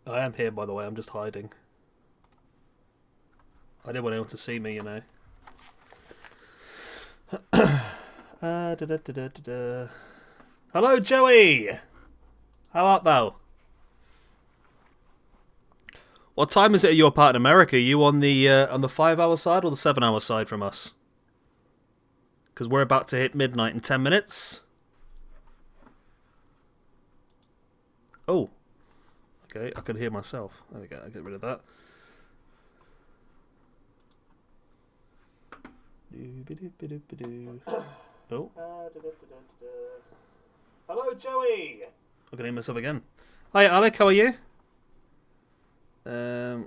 I am here, by the way. I'm just hiding. I didn't want anyone to see me, you know. Da, da, da, da, da. Hello, Joey. How art thou? What time is it at your part in America? Are you on the 5-hour side or the 7-hour side from us? Because we're about to hit midnight in 10 minutes. Oh. Okay, I can hear myself. There we go, I'll get rid of that. Oh. Hello, Joey! I can hear myself again. Hi, Alec, how are you? Let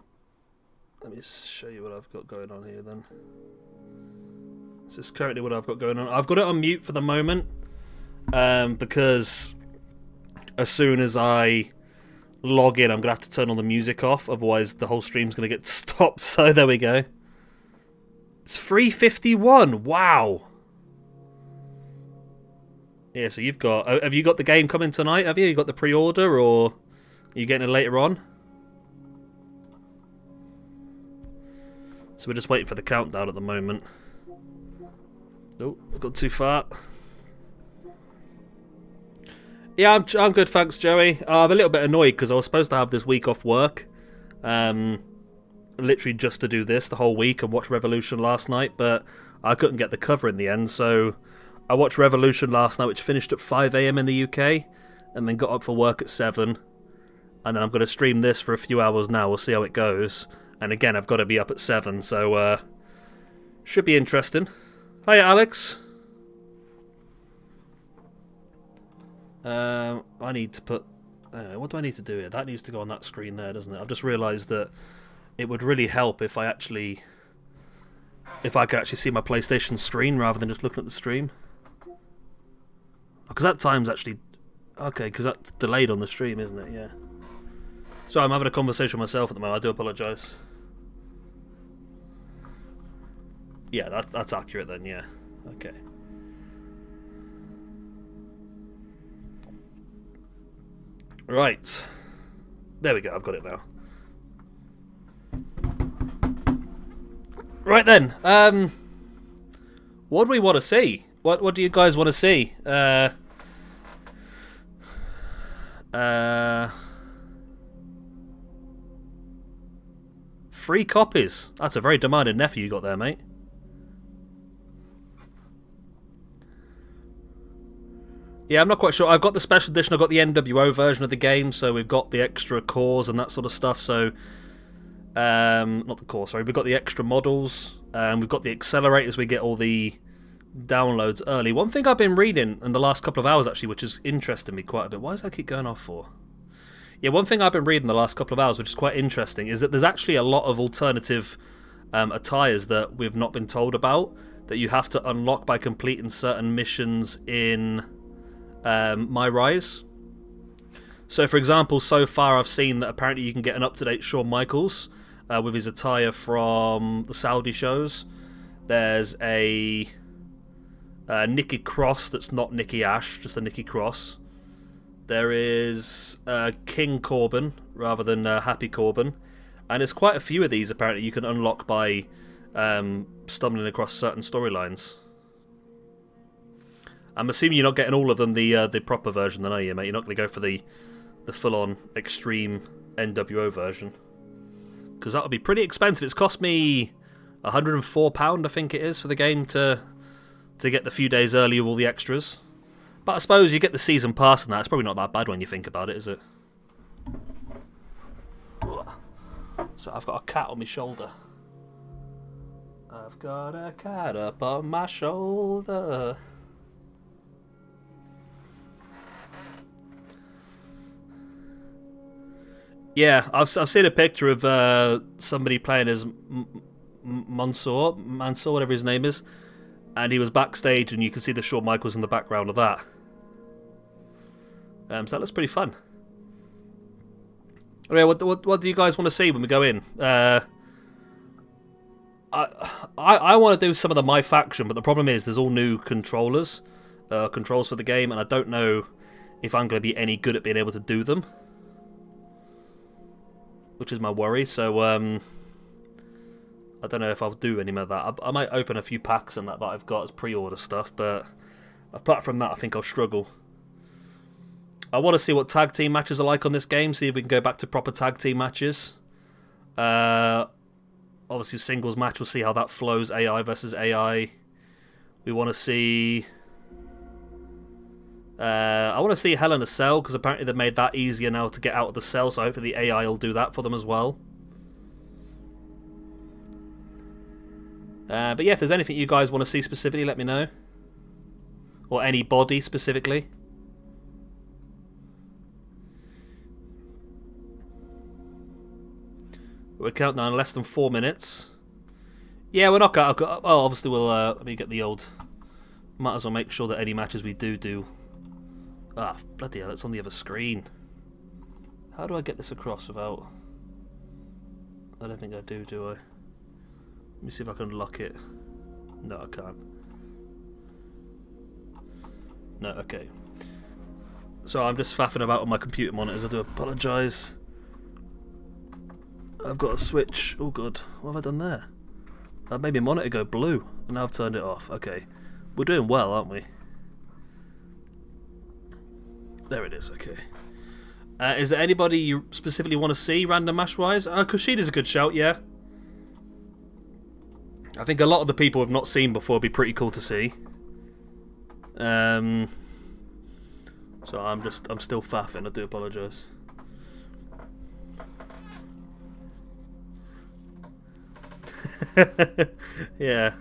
me just show you what I've got going on here then. This is currently what I've got going on. I've got it on mute for the moment, because as soon as I log in, I'm going to have to turn all the music off, otherwise the whole stream's going to get stopped, so there we go. It's 3:51, wow! Yeah, so you've got... have you got the game coming tonight, have you? You got the pre-order, or are you getting it later on? So we're just waiting for the countdown at the moment. Oh, I've got too far. Yeah, I'm good, thanks, Joey. I'm a little bit annoyed because I was supposed to have this week off work. Literally just to do this the whole week and watch Revolution last night, but I couldn't get the cover in the end, so I watched Revolution last night, which finished at 5 AM in the UK, and then got up for work at 7. And then I'm going to stream this for a few hours now. We'll see how it goes. And again, I've got to be up at 7, so should be interesting. Hi, Alex. I need to put... what do I need to do here? That needs to go on that screen there, doesn't it? I've just realised that it would really help if I could actually see my PlayStation screen rather than just looking at the stream. Because that time's actually... Okay, because that's delayed on the stream, isn't it? Yeah. So I'm having a conversation with myself at the moment. I do apologise. Yeah, that's accurate then, yeah. Okay. Right. There we go, I've got it now. Right then, what do we want to see? What do you guys want to see? Free copies. That's a very demanding nephew you got there, mate. Yeah, I'm not quite sure. I've got the special edition, I've got the nWo version of the game, so we've got the extra cores and that sort of stuff, so... not the core, sorry. We've got the extra models, we've got the accelerators, we get all the downloads early. One thing I've been reading in the last couple of hours, actually, which is interesting me quite a bit. Why does that keep going off for? Yeah, one thing I've been reading the last couple of hours, which is quite interesting, is that there's actually a lot of alternative attires that we've not been told about, that you have to unlock by completing certain missions in... My Rise. So, for example, so far I've seen that apparently you can get an up-to-date Shawn Michaels with his attire from the Saudi shows. There's a Nikki Cross that's not Nikki Ash, just a Nikki Cross. There is King Corbin rather than Happy Corbin. And there's quite a few of these apparently you can unlock by stumbling across certain storylines. I'm assuming you're not getting all of them the proper version then, are you, mate? You're not going to go for the full-on extreme nWo version. Because that would be pretty expensive. It's cost me £104, I think it is, for the game to get the few days early with all the extras. But I suppose you get the season pass and that. It's probably not that bad when you think about it, is it? So I've got a cat on my shoulder. I've got a cat up on my shoulder. Yeah, I've seen a picture of somebody playing as Mansoor, whatever his name is, and he was backstage, and you can see the Shawn Michaels in the background of that. So that looks pretty fun. Okay, what do you guys want to see when we go in? I want to do some of the My Faction, but the problem is there's all new controls for the game, and I don't know if I'm going to be any good at being able to do them. which is my worry. So I don't know if I'll do any of that. I might open a few packs and that I've got as pre-order stuff, but apart from that, I think I'll struggle. I want to see what tag team matches are like on this game, see if we can go back to proper tag team matches. Obviously, singles match, we'll see how that flows, AI versus AI. We want to see... I want to see Hell in a Cell, because apparently they've made that easier now to get out of the cell, so hopefully the AI will do that for them as well. But yeah, if there's anything you guys want to see specifically, let me know. Or anybody specifically. We're counting down less than 4 minutes. Yeah, we're not going to... Oh, obviously we'll... let me get the old... Might as well make sure that any matches we do... Ah, bloody hell, it's on the other screen. How do I get this across without... I don't think I do I? Let me see if I can lock it. No, I can't. No, okay. So I'm just faffing about on my computer monitors. I do apologise. I've got a switch. Oh, good. What have I done there? That made my monitor go blue, and now I've turned it off. Okay. We're doing well, aren't we? There it is, okay. Is there anybody you specifically want to see, random match-wise? Kushida's a good shout, yeah. I think a lot of the people we've not seen before would be pretty cool to see. So I'm still faffing, I do apologise. Yeah.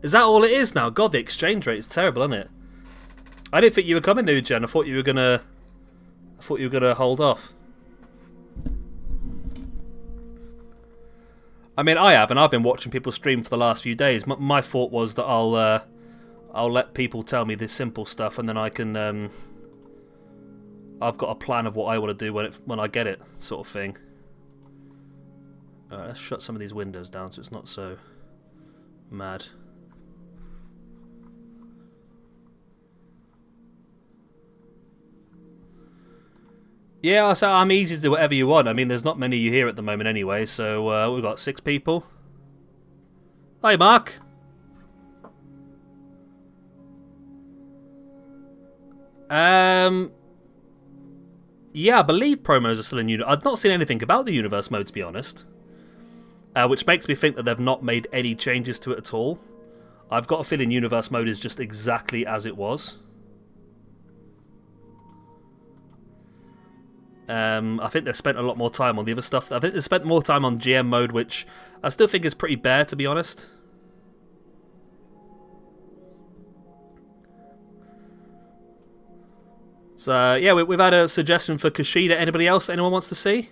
Is that all it is now? God, the exchange rate is terrible, isn't it? I didn't think you were coming, New Gen. I thought you were gonna hold off. I mean, I have, and I've been watching people stream for the last few days. My thought was that I'll let people tell me this simple stuff, and then I can I've got a plan of what I want to do when I get it, sort of thing. Alright, let's shut some of these windows down so it's not so mad. Yeah, so I'm easy to do whatever you want. I mean, there's not many of you here at the moment anyway, so we've got 6 people. Hi, Mark. Yeah, I believe promos are still in Universe. I've not seen anything about the Universe mode, to be honest. Which makes me think that they've not made any changes to it at all. I've got a feeling Universe mode is just exactly as it was. I think they've spent a lot more time on the other stuff. I think they've spent more time on GM mode, which I still think is pretty bare, to be honest. So, yeah, we've had a suggestion for Kushida. Anybody else that anyone wants to see?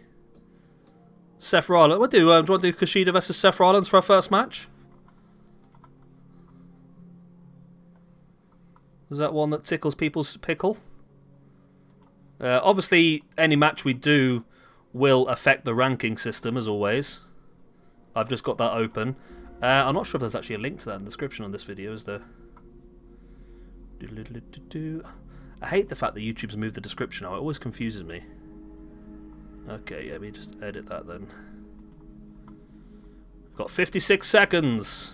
Seth Rollins. Do you want to do Kushida versus Seth Rollins for our first match? Is that one that tickles people's pickle? Obviously, any match we do will affect the ranking system, as always. I've just got that open. I'm not sure if there's actually a link to that in the description on this video, is there? I hate the fact that YouTube's moved the description out. It always confuses me. Okay, yeah, let me just edit that then. Got 56 seconds.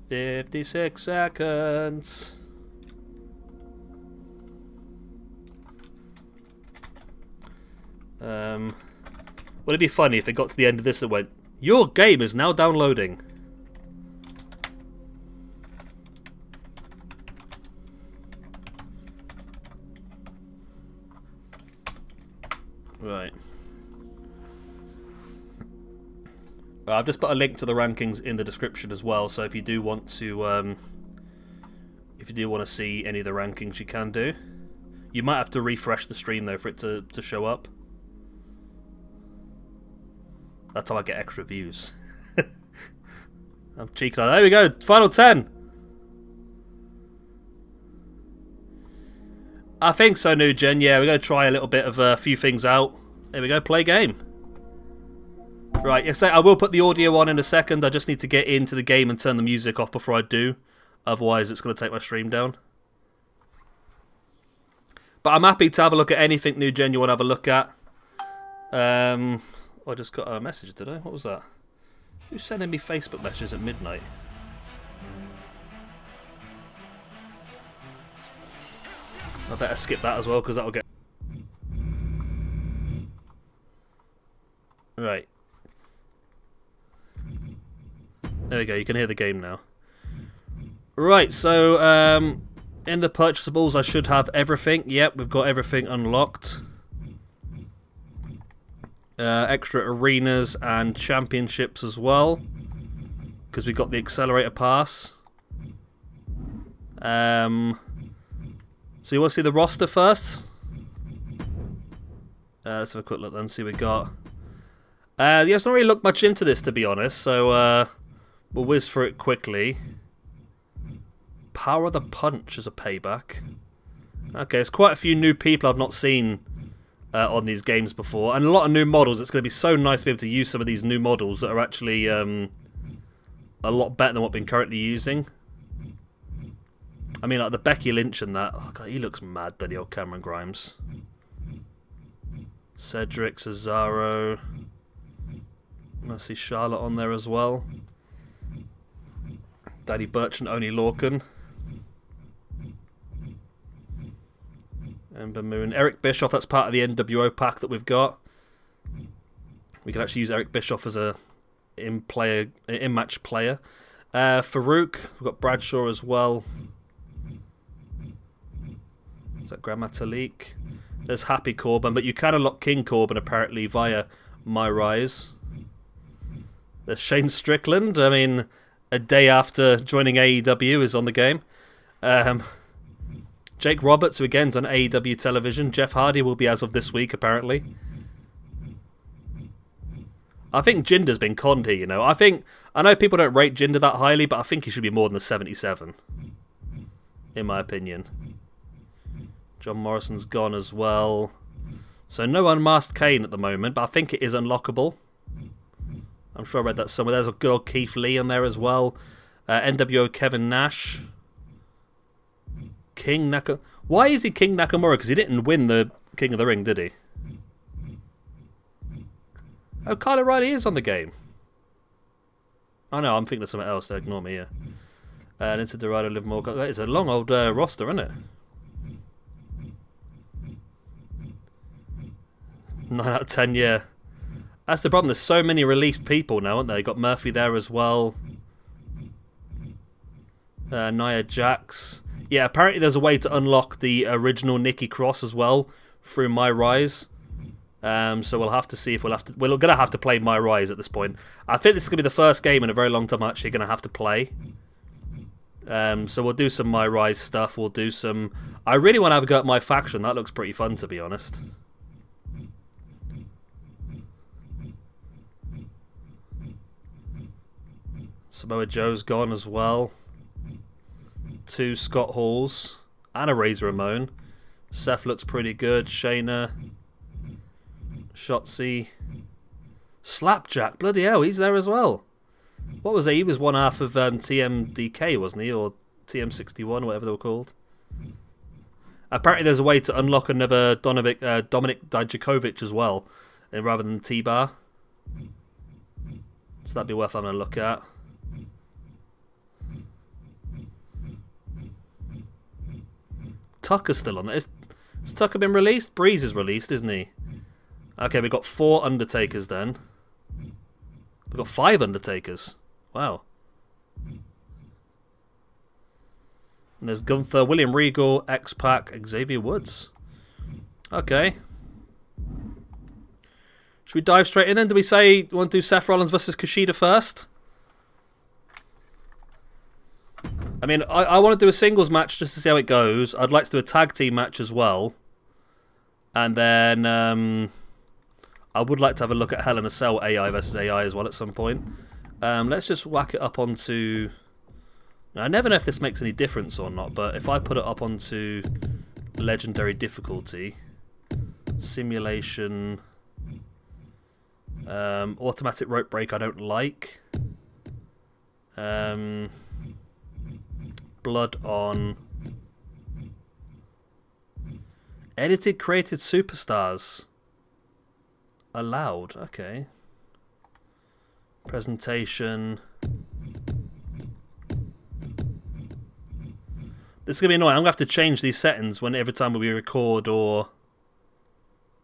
56 seconds. Would it be funny if it got to the end of this and went, "Your game is now downloading"? Right. I've just put a link to the rankings in the description as well, so if you do want to see any of the rankings, you can do. You might have to refresh the stream though for it to show up. That's how I get extra views. I'm cheeky. There we go. Final 10. I think so, New Gen. Yeah, we're going to try a little bit of a few things out. There we go. Play game. Right. Yes, I will put the audio on in a second. I just need to get into the game and turn the music off before I do. Otherwise, it's going to take my stream down. But I'm happy to have a look at anything, New Gen, you want to have a look at. I just got a message, did I? What was that? Who's sending me Facebook messages at midnight? I better skip that as well, because that'll get... Right. There we go, you can hear the game now. Right, so, in the purchasables I should have everything. Yep, we've got everything unlocked. Extra arenas and championships as well, because we got the accelerator pass. So you want to see the roster first? Let's have a quick look then, see what we got. Yeah, it's not really looked much into this, to be honest, so we'll whiz through it quickly. Power of the Punch as a payback. Okay, there's quite a few new people I've not seen on these games before, and a lot of new models. It's going to be so nice to be able to use some of these new models that are actually a lot better than what we've been currently using. I mean, like the Becky Lynch and that. Oh god, he looks mad, then the old Cameron Grimes. Cedric, Cesaro. I see Charlotte on there as well. Danny Burch and Oni Lorcan. Ember Moon. Eric Bischoff, that's part of the nWo pack that we've got. We can actually use Eric Bischoff as a in-match player. Farouk, we've got Bradshaw as well. Is that Grand Metalik? There's Happy Corbin, but you can unlock King Corbin apparently via My Rise. There's Shane Strickland. I mean, a day after joining AEW is on the game. Jake Roberts, who again's on AEW television. Jeff Hardy will be as of this week, apparently. I think Jinder's been conned here, you know. I know people don't rate Jinder that highly, but I think he should be more than the 77. In my opinion. John Morrison's gone as well. So no Unmasked Kane at the moment, but I think it is unlockable. I'm sure I read that somewhere. There's a good old Keith Lee on there as well. nWo Kevin Nash. King Nakamura. Why is he King Nakamura? Because he didn't win the King of the Ring, did he? Oh, Kyle O'Reilly is on the game. Oh no, I'm thinking of something else. Ignore me, yeah. And into Dorado, Livermore. It's a long old roster, isn't it? 9 out of 10, yeah. That's the problem. There's so many released people now, aren't there? You got Murphy there as well. Nia Jax. Yeah, apparently there's a way to unlock the original Nikki Cross as well through My Rise. So we'll have to see if we're going to have to play My Rise at this point. I think this is going to be the first game in a very long time I'm actually going to have to play. So we'll do some My Rise stuff. We'll do some... I really want to have a go at My Faction. That looks pretty fun, to be honest. Samoa Joe's gone as well. 2 Scott Halls. And a Razor Ramon. Seth looks pretty good. Shayna. Shotzi. Slapjack. Bloody hell, he's there as well. What was he? He was one half of TMDK, wasn't he? Or TM61, whatever they were called. Apparently there's a way to unlock another Dominic Dijakovic as well, rather than T-Bar. So that'd be worth having a look at. Tucker's still on there. Has Tucker been released? Breeze is released, isn't he? Okay, we've got 4 Undertakers then. We've got 5 Undertakers. Wow. And there's Gunther, William Regal, X-Pac, Xavier Woods. Okay. Should we dive straight in then? Do we say we want to do Seth Rollins versus Kushida first? I mean, I want to do a singles match just to see how it goes. I'd like to do a tag team match as well. And then I would like to have a look at Hell in a Cell AI versus AI as well at some point. Let's just whack it up onto... Now, I never know if this makes any difference or not, but if I put it up onto Legendary difficulty, Simulation, Automatic Rope Break I don't like. Blood on Edited Created Superstars. allowed. Okay. Presentation. This is going to be annoying. I'm going to have to change these settings every time we record or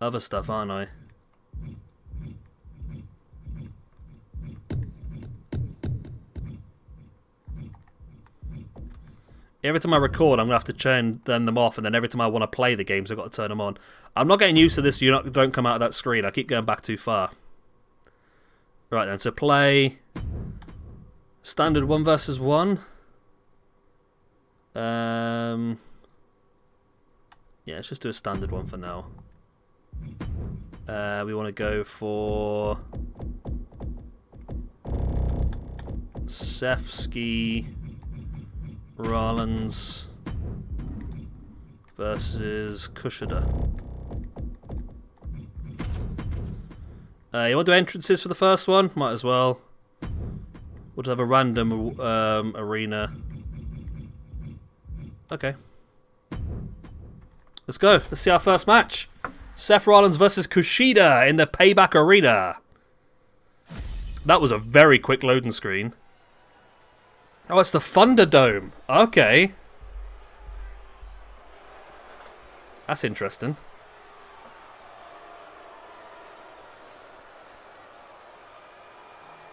other stuff, aren't I? Every time I record, I'm going to have to turn them off, and then every time I want to play the games, I've got to turn them on. I'm not getting used to this. Don't come out of that screen. I keep going back too far. Right then, so play standard 1 versus 1. Yeah, let's just do a standard one for now. We want to go for SWE Rollins versus Kushida. You want to do entrances for the first one? Might as well. We'll just have a random arena. Okay. Let's go. Let's see our first match. Seth Rollins versus Kushida in the Payback Arena. That was a very quick loading screen. Oh, it's the Thunderdome. Okay. That's interesting.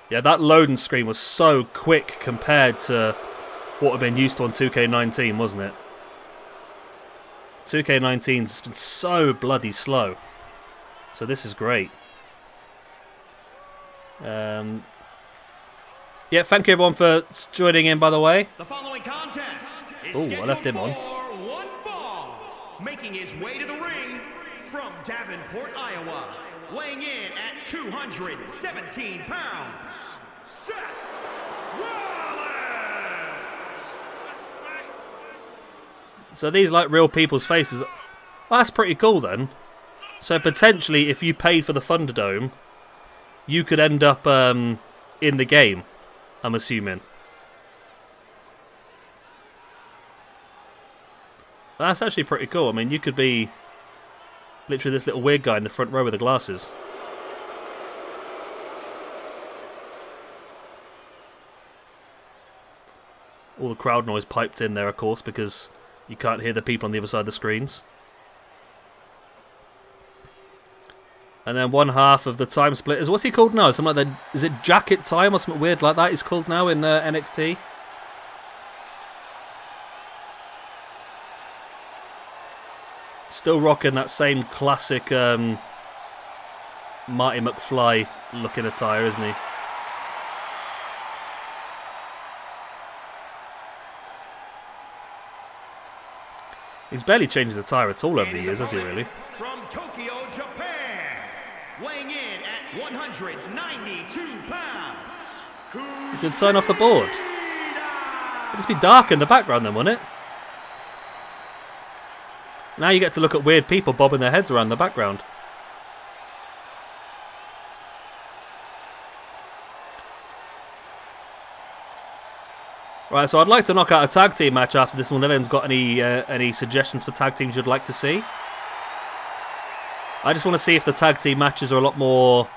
Yeah, that loading screen was so quick compared to what we've been used to on 2K19, wasn't it? 2K19's been so bloody slow. So this is great. Yeah, thank you everyone for joining in, by the way. The following contest is I left him on. one fall. Making his way to the ring from Davenport, Iowa, weighing in at 217 pounds, Seth Rollins! So these like real people's faces. Well, that's pretty cool then. So potentially, if you paid for the Thunderdome, you could end up in the game, I'm assuming. That's actually pretty cool. I mean, you could be literally this little weird guy in the front row with the glasses. All the crowd noise piped in there, of course, because you can't hear the people on the other side of the screens. And then one half of the time splitters. What's he called now? Something like that. Is it Jacket Time or something weird like that? He's called now in NXT. Still rocking that same classic Marty McFly looking attire, isn't he? He's barely changed his attire at all over the years, has he really? From Tokyo, Japan, weighing in at 192 pounds. You can turn off the board. It'd just be dark in the background then, wouldn't it? Now you get to look at weird people bobbing their heads around the background. Right, so I'd like to knock out a tag team match after this one. If anyone's got any suggestions for tag teams you'd like to see? I just want to see if the tag team matches are a lot more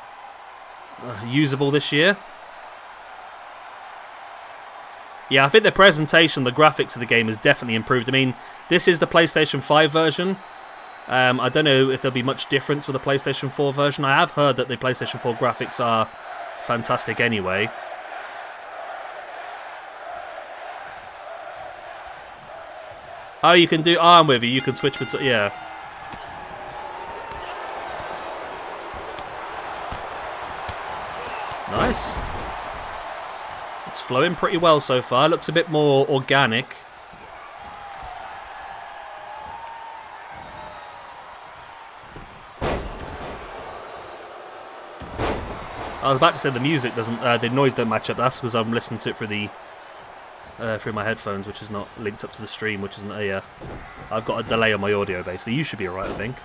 usable this year. Yeah, I think the presentation, the graphics of the game has definitely improved. I mean, this is the PlayStation 5 version. I don't know if there'll be much difference with the PlayStation 4 version. I have heard that the PlayStation 4 graphics are fantastic anyway. Oh, you can do... Oh, I'm with you. You can switch between... Yeah. Nice. It's flowing pretty well so far. Looks a bit more organic. I was about to say the music doesn't... the noise don't match up. That's because I'm listening to it through the... through my headphones, which is not linked up to the stream, which isn't a... I've got a delay on my audio, basically. You should be alright, I think.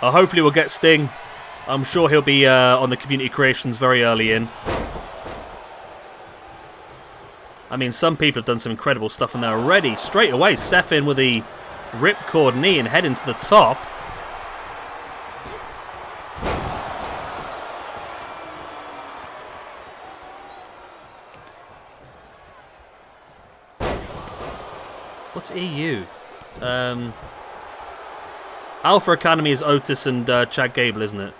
Hopefully we'll get Sting. I'm sure he'll be on the community creations very early in. I mean, some people have done some incredible stuff in there already. Straight away, Seth in with the Ripcord knee and head into the top. What's EU? Alpha Academy is Otis and Chad Gable, isn't it?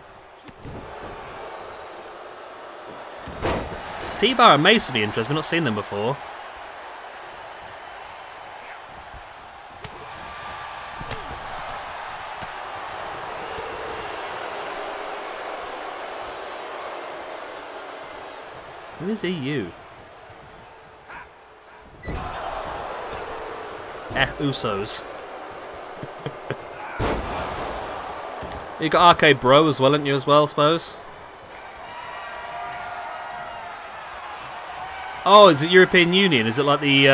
T-Bar and Mace would be interesting. We've not seen them before. Who is EU? Usos. You got Arcade Bro as well, haven't you, as well, I suppose? Oh, is it European Union? Is it like the...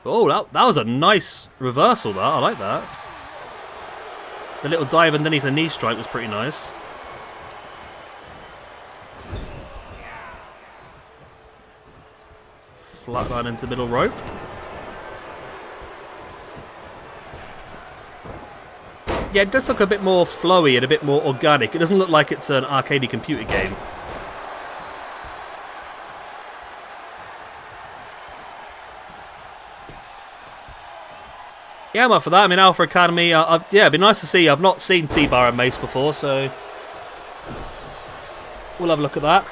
Oh, that was a nice reversal, that. I like that. The little dive underneath the knee strike was pretty nice. Flatline into the middle rope. Yeah, it does look a bit more flowy and a bit more organic. It doesn't look like it's an arcadey computer game. Yeah, I'm up for that. I mean, Alpha Academy, yeah, it'd be nice to see. I've not seen T-Bar and Mace before, so we'll have a look at that.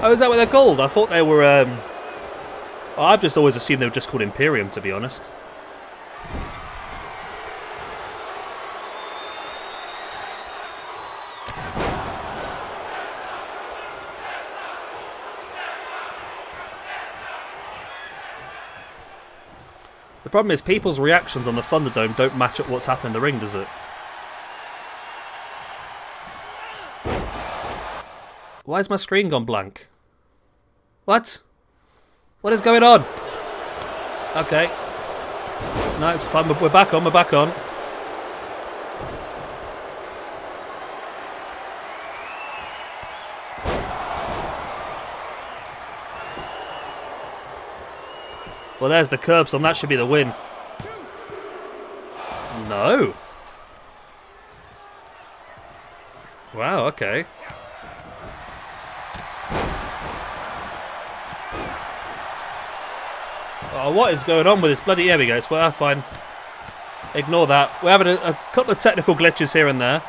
Oh, is that what they're called? I thought they were... I've just always assumed they were just called Imperium, to be honest. The problem is people's reactions on the Thunderdome don't match up what's happening in the ring, does it? Why has my screen gone blank? What? What is going on? Okay. No, it's fine. We're back on. We're back on. Well, there's the curb stomp. That should be the win. No. Wow, okay. Oh, what is going on with this bloody... Here we go. Well, fine. Ignore that. We're having a couple of technical glitches here and there.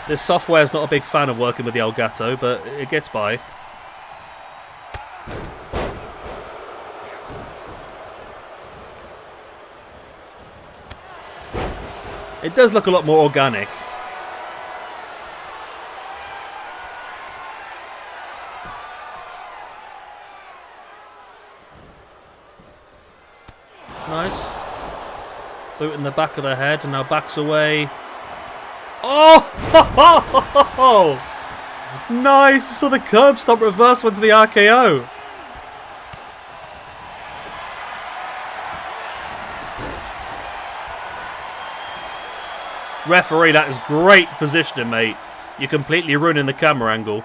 This software's not a big fan of working with the Elgato, but it gets by. It does look a lot more organic. Nice. Boot in the back of the head and now backs away. Oh! Nice! So the curb stomp reverse went to the RKO. Referee, that is great positioning, mate. You're completely ruining the camera angle.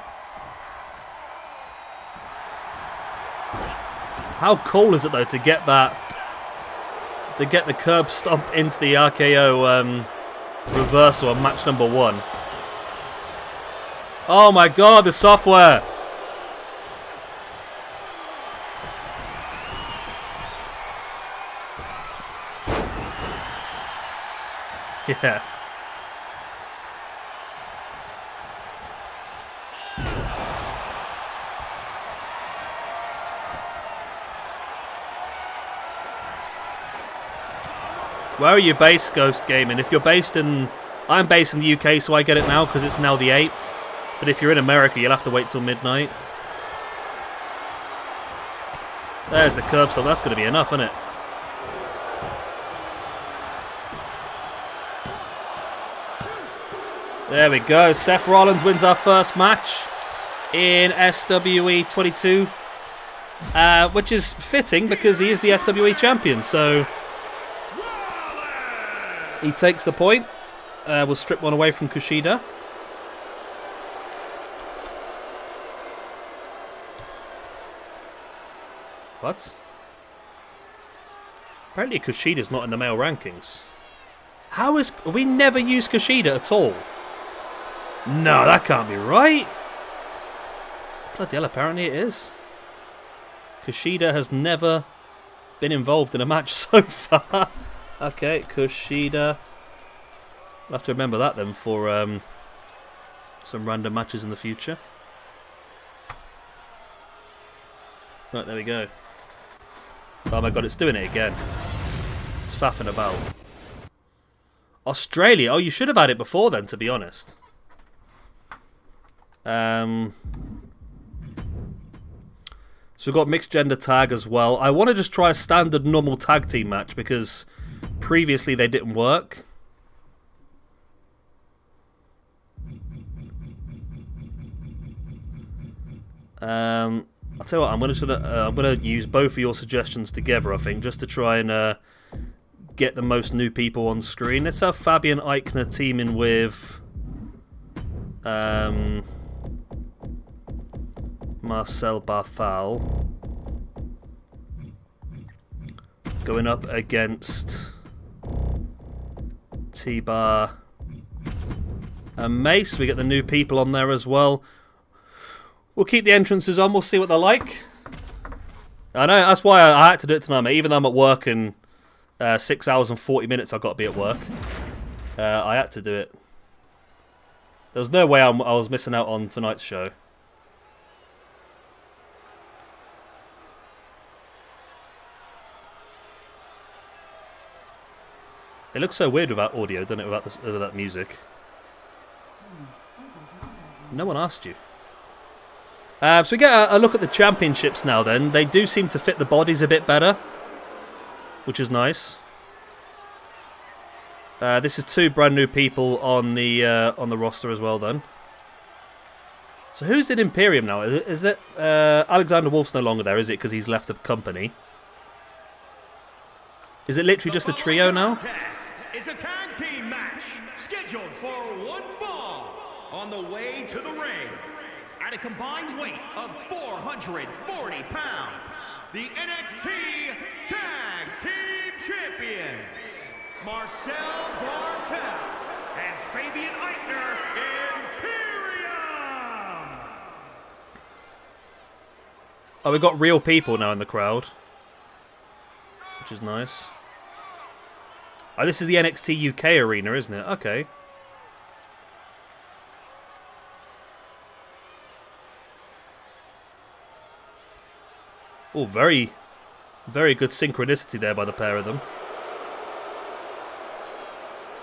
How cool is it, though, to get that... To get the curb stomp into the RKO reversal on match number 1. Oh my god, the software! Yeah. Where are you based, Ghost Gaming? If you're based in... I'm based in the UK, so I get it now because it's now the 8th. But if you're in America, you'll have to wait till midnight. There's the curb stomp. That's going to be enough, isn't it? There we go. Seth Rollins wins our first match in SWE 22. Which is fitting because he is the SWE champion, so... He takes the point. We'll strip one away from Kushida. What? Apparently Kushida's not in the male rankings. How is... We never used Kushida at all. No, that can't be right. Bloody hell, apparently it is. Kushida has never been involved in a match so far. Okay, Kushida. I'll have to remember that then for some random matches in the future. Right, there we go. Oh my god, it's doing it again. It's faffing about. Australia? Oh, you should have had it before then, to be honest. So we've got mixed gender tag as well. I want to just try a standard normal tag team match because previously they didn't work. I'll tell you what, I'm gonna use both of your suggestions together, I think, just to try and get the most new people on screen. Let's have Fabian Eichner teaming with Marcel Barthal going up against T-Bar and Mace. We get the new people on there as well. We'll keep the entrances on. We'll see what they're like. I know, that's why I had to do it tonight, mate. Even though I'm at work in 6 hours and 40 minutes, I've got to be at work. I had to do it. There was no way I was missing out on tonight's show. It looks so weird without audio, doesn't it, without that music? No one asked you. So we get a look at the championships now then. They do seem to fit the bodies a bit better, which is nice. This is 2 brand new people on the roster as well then. So who's in Imperium now? Is that Alexander Wolf's no longer there, is it? Because he's left the company. Is it literally just a trio now? It's a tag team match scheduled for one fall on the way to the ring. At a combined weight of 440 pounds, the NXT Tag Team Champions, Marcel Barthel and Fabian Eichner, Imperium! Oh, we've got real people now in the crowd, which is nice. Oh, this is the NXT UK arena, isn't it? Okay. Oh, very, very good synchronicity there by the pair of them.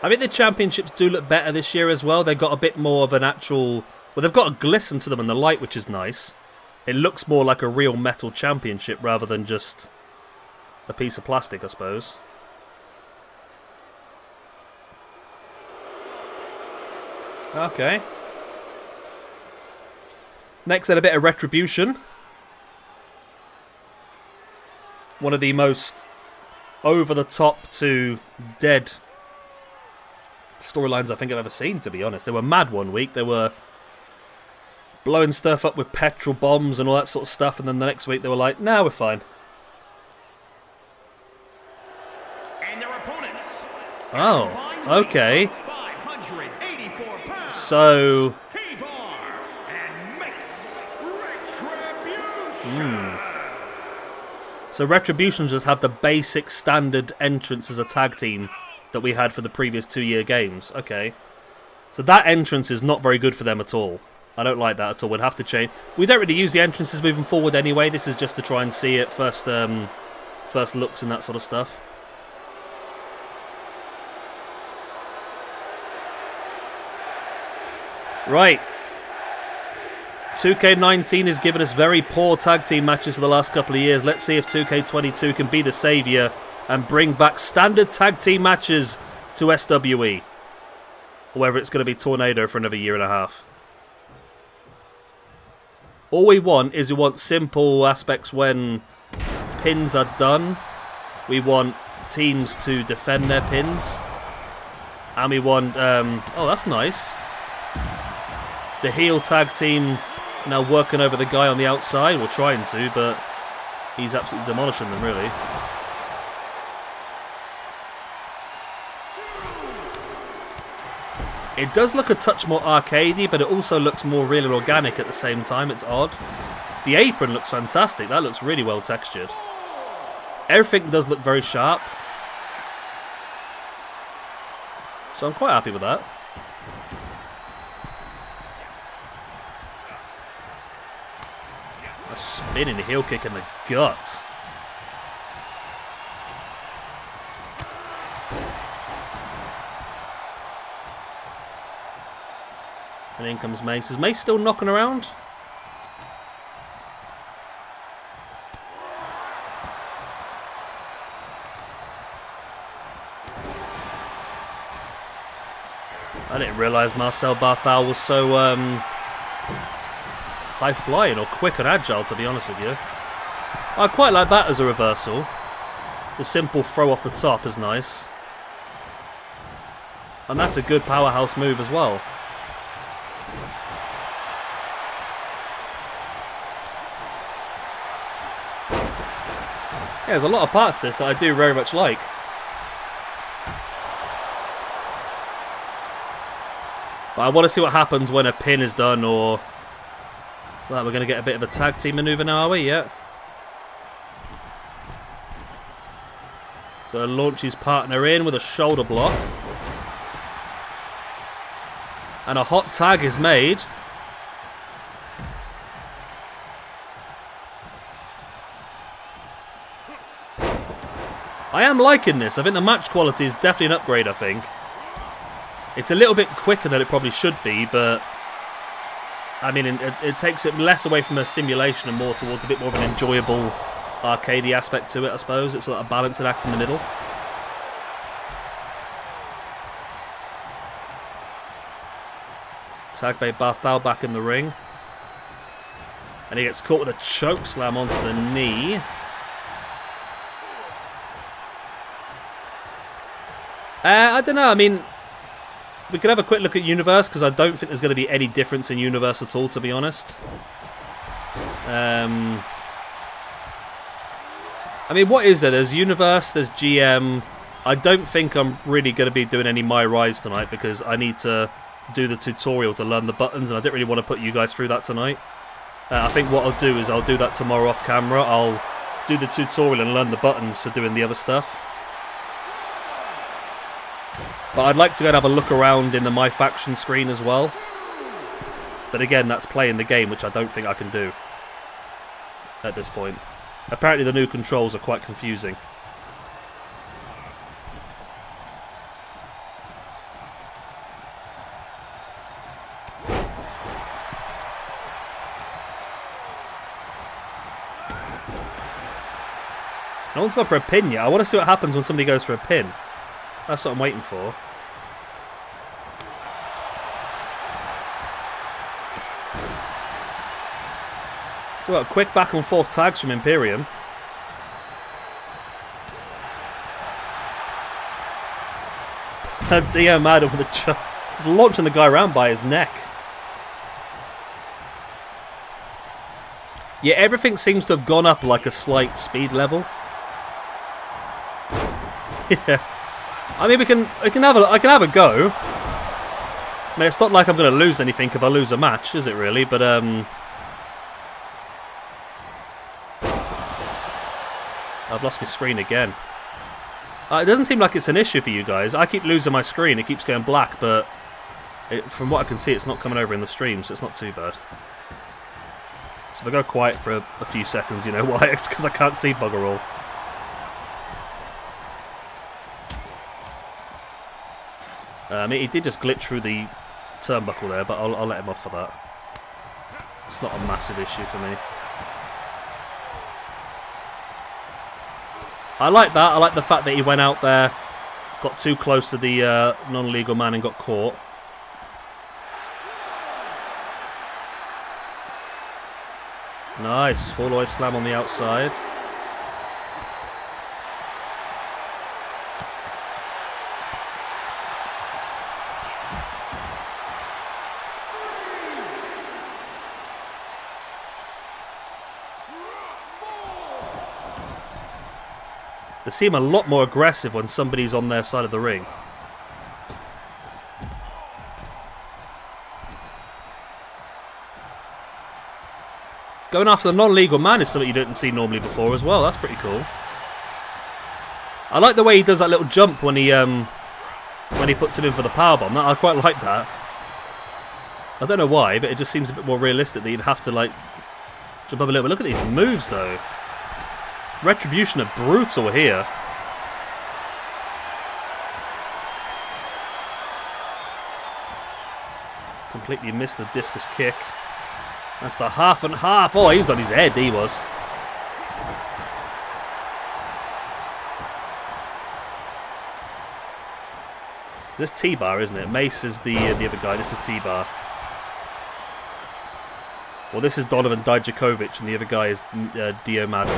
I think the championships do look better this year as well. They've got a bit more of an actual... Well, they've got a glisten to them in the light, which is nice. It looks more like a real metal championship rather than just a piece of plastic, I suppose. Okay. Next, then, a bit of Retribution. One of the most over-the-top to dead storylines I think I've ever seen, to be honest. They were mad one week. They were blowing stuff up with petrol bombs and all that sort of stuff, and then the next week they were like, nah, we're fine. And their opponents. Oh, okay. So... T-Bar and Mace Retribution. So Retribution just have the basic standard entrance as a tag team that we had for the previous 2-year games. Okay. So that entrance is not very good for them at all. I don't like that at all. We'd have to change. We don't really use the entrances moving forward anyway. This is just to try and see it first looks and that sort of stuff. Right. 2K19 has given us very poor tag team matches for the last couple of years. Let's see if 2K22 can be the saviour and bring back standard tag team matches to SWE. Or whether it's going to be Tornado for another year and a half. All we want is simple aspects when pins are done. We want teams to defend their pins. And we won. Oh, that's nice. The heel tag team now working over the guy on the outside. We're trying to, but he's absolutely demolishing them, really. It does look a touch more arcadey, but it also looks more real and organic at the same time. It's odd. The apron looks fantastic. That looks really well textured. Everything does look very sharp. So I'm quite happy with that. A spinning heel kick in the gut. And in comes Mace. Is Mace still knocking around? I didn't realise Marcel Barthel was so high-flying or quick and agile, to be honest with you. I quite like that as a reversal. The simple throw off the top is nice. And that's a good powerhouse move as well. Yeah, there's a lot of parts to this that I do very much like. But I want to see what happens when a pin is done, or... So that we're going to get a bit of a tag team maneuver now, are we? Yeah. So launch his partner in with a shoulder block. And a hot tag is made. I am liking this. I think the match quality is definitely an upgrade, I think. It's a little bit quicker than it probably should be, but... I mean, it takes it less away from a simulation and more towards a bit more of an enjoyable arcadey aspect to it, I suppose. It's like a balancing act in the middle. Tag by Barthel back in the ring. And he gets caught with a choke slam onto the knee. I don't know, I mean... We could have a quick look at Universe, because I don't think there's going to be any difference in Universe at all, to be honest. I mean, what is there? There's Universe, there's GM. I don't think I'm really going to be doing any My Rise tonight, because I need to do the tutorial to learn the buttons, and I didn't really want to put you guys through that tonight. I think what I'll do is I'll do that tomorrow off camera. I'll do the tutorial and learn the buttons for doing the other stuff. But I'd like to go and have a look around in the My Faction screen as well. But again, that's playing the game, which I don't think I can do at this point. Apparently the new controls are quite confusing. No one's gone for a pin yet. I want to see what happens when somebody goes for a pin. That's what I'm waiting for. So a quick back and forth tags from Imperium. Dio Madden with a he's launching the guy around by his neck. Yeah, everything seems to have gone up like a slight speed level. Yeah. I mean, I can have a go. I mean, it's not like I'm going to lose anything if I lose a match, is it really? But I've lost my screen again. It doesn't seem like it's an issue for you guys. I keep losing my screen. It keeps going black, but from what I can see, it's not coming over in the stream, so it's not too bad. So if I go quiet for a few seconds, you know why? It's because I can't see bugger all. He did just glitch through the turnbuckle there, but I'll let him off for that. It's not a massive issue for me. I like that. I like the fact that he went out there, got too close to the non-legal man and got caught. Nice. Fall-away slam on the outside. They seem a lot more aggressive when somebody's on their side of the ring. Going after the non-legal man is something you didn't see normally before as well. That's pretty cool. I like the way he does that little jump when he puts him in for the powerbomb. I quite like that. I don't know why, but it just seems a bit more realistic that you'd have to like jump up a little bit. Look at these moves though. Retribution are brutal here. Completely missed the discus kick. That's the half and half. Oh, he was on his head, he was. This T-Bar, isn't it? Mace is the other guy. This is T-Bar. Well, this is Donovan Dijakovic, and the other guy is Dio Madden.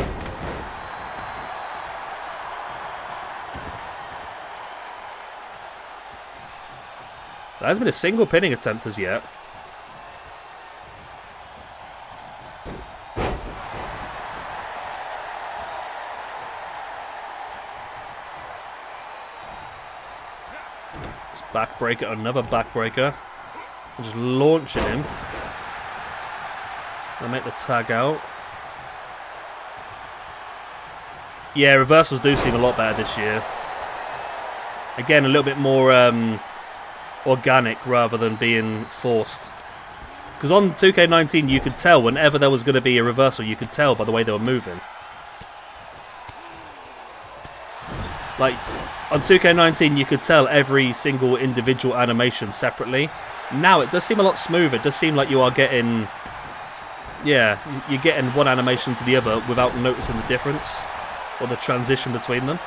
There hasn't been a single pinning attempt as yet. Backbreaker, another backbreaker. And just launching him. I'll make the tag out. Yeah, reversals do seem a lot better this year. Again, a little bit more organic rather than being forced. Because on 2K19 you could tell whenever there was going to be a reversal, you could tell by the way they were moving. Like, on 2K19 you could tell every single individual animation separately. Now it does seem a lot smoother. It does seem like you are getting... Yeah, you're getting one animation to the other without noticing the difference. Or the transition between them.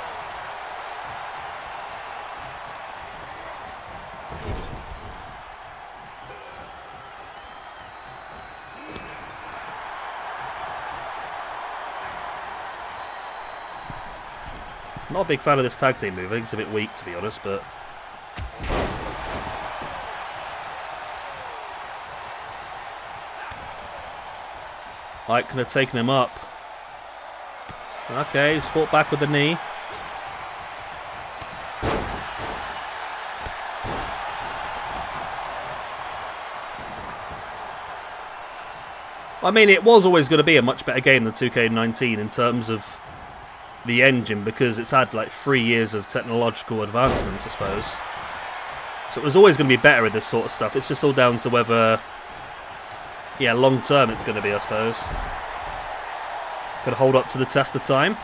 Not a big fan of this tag team move. I think it's a bit weak, to be honest, but... Ike could have taken him up. Okay, he's fought back with the knee. I mean, it was always going to be a much better game than 2K19 in terms of the engine, because it's had like 3 years of technological advancements, I suppose. So it was always going to be better with this sort of stuff. It's just all down to whether, yeah, long term it's going to be, I suppose. Got to hold up to the test of time.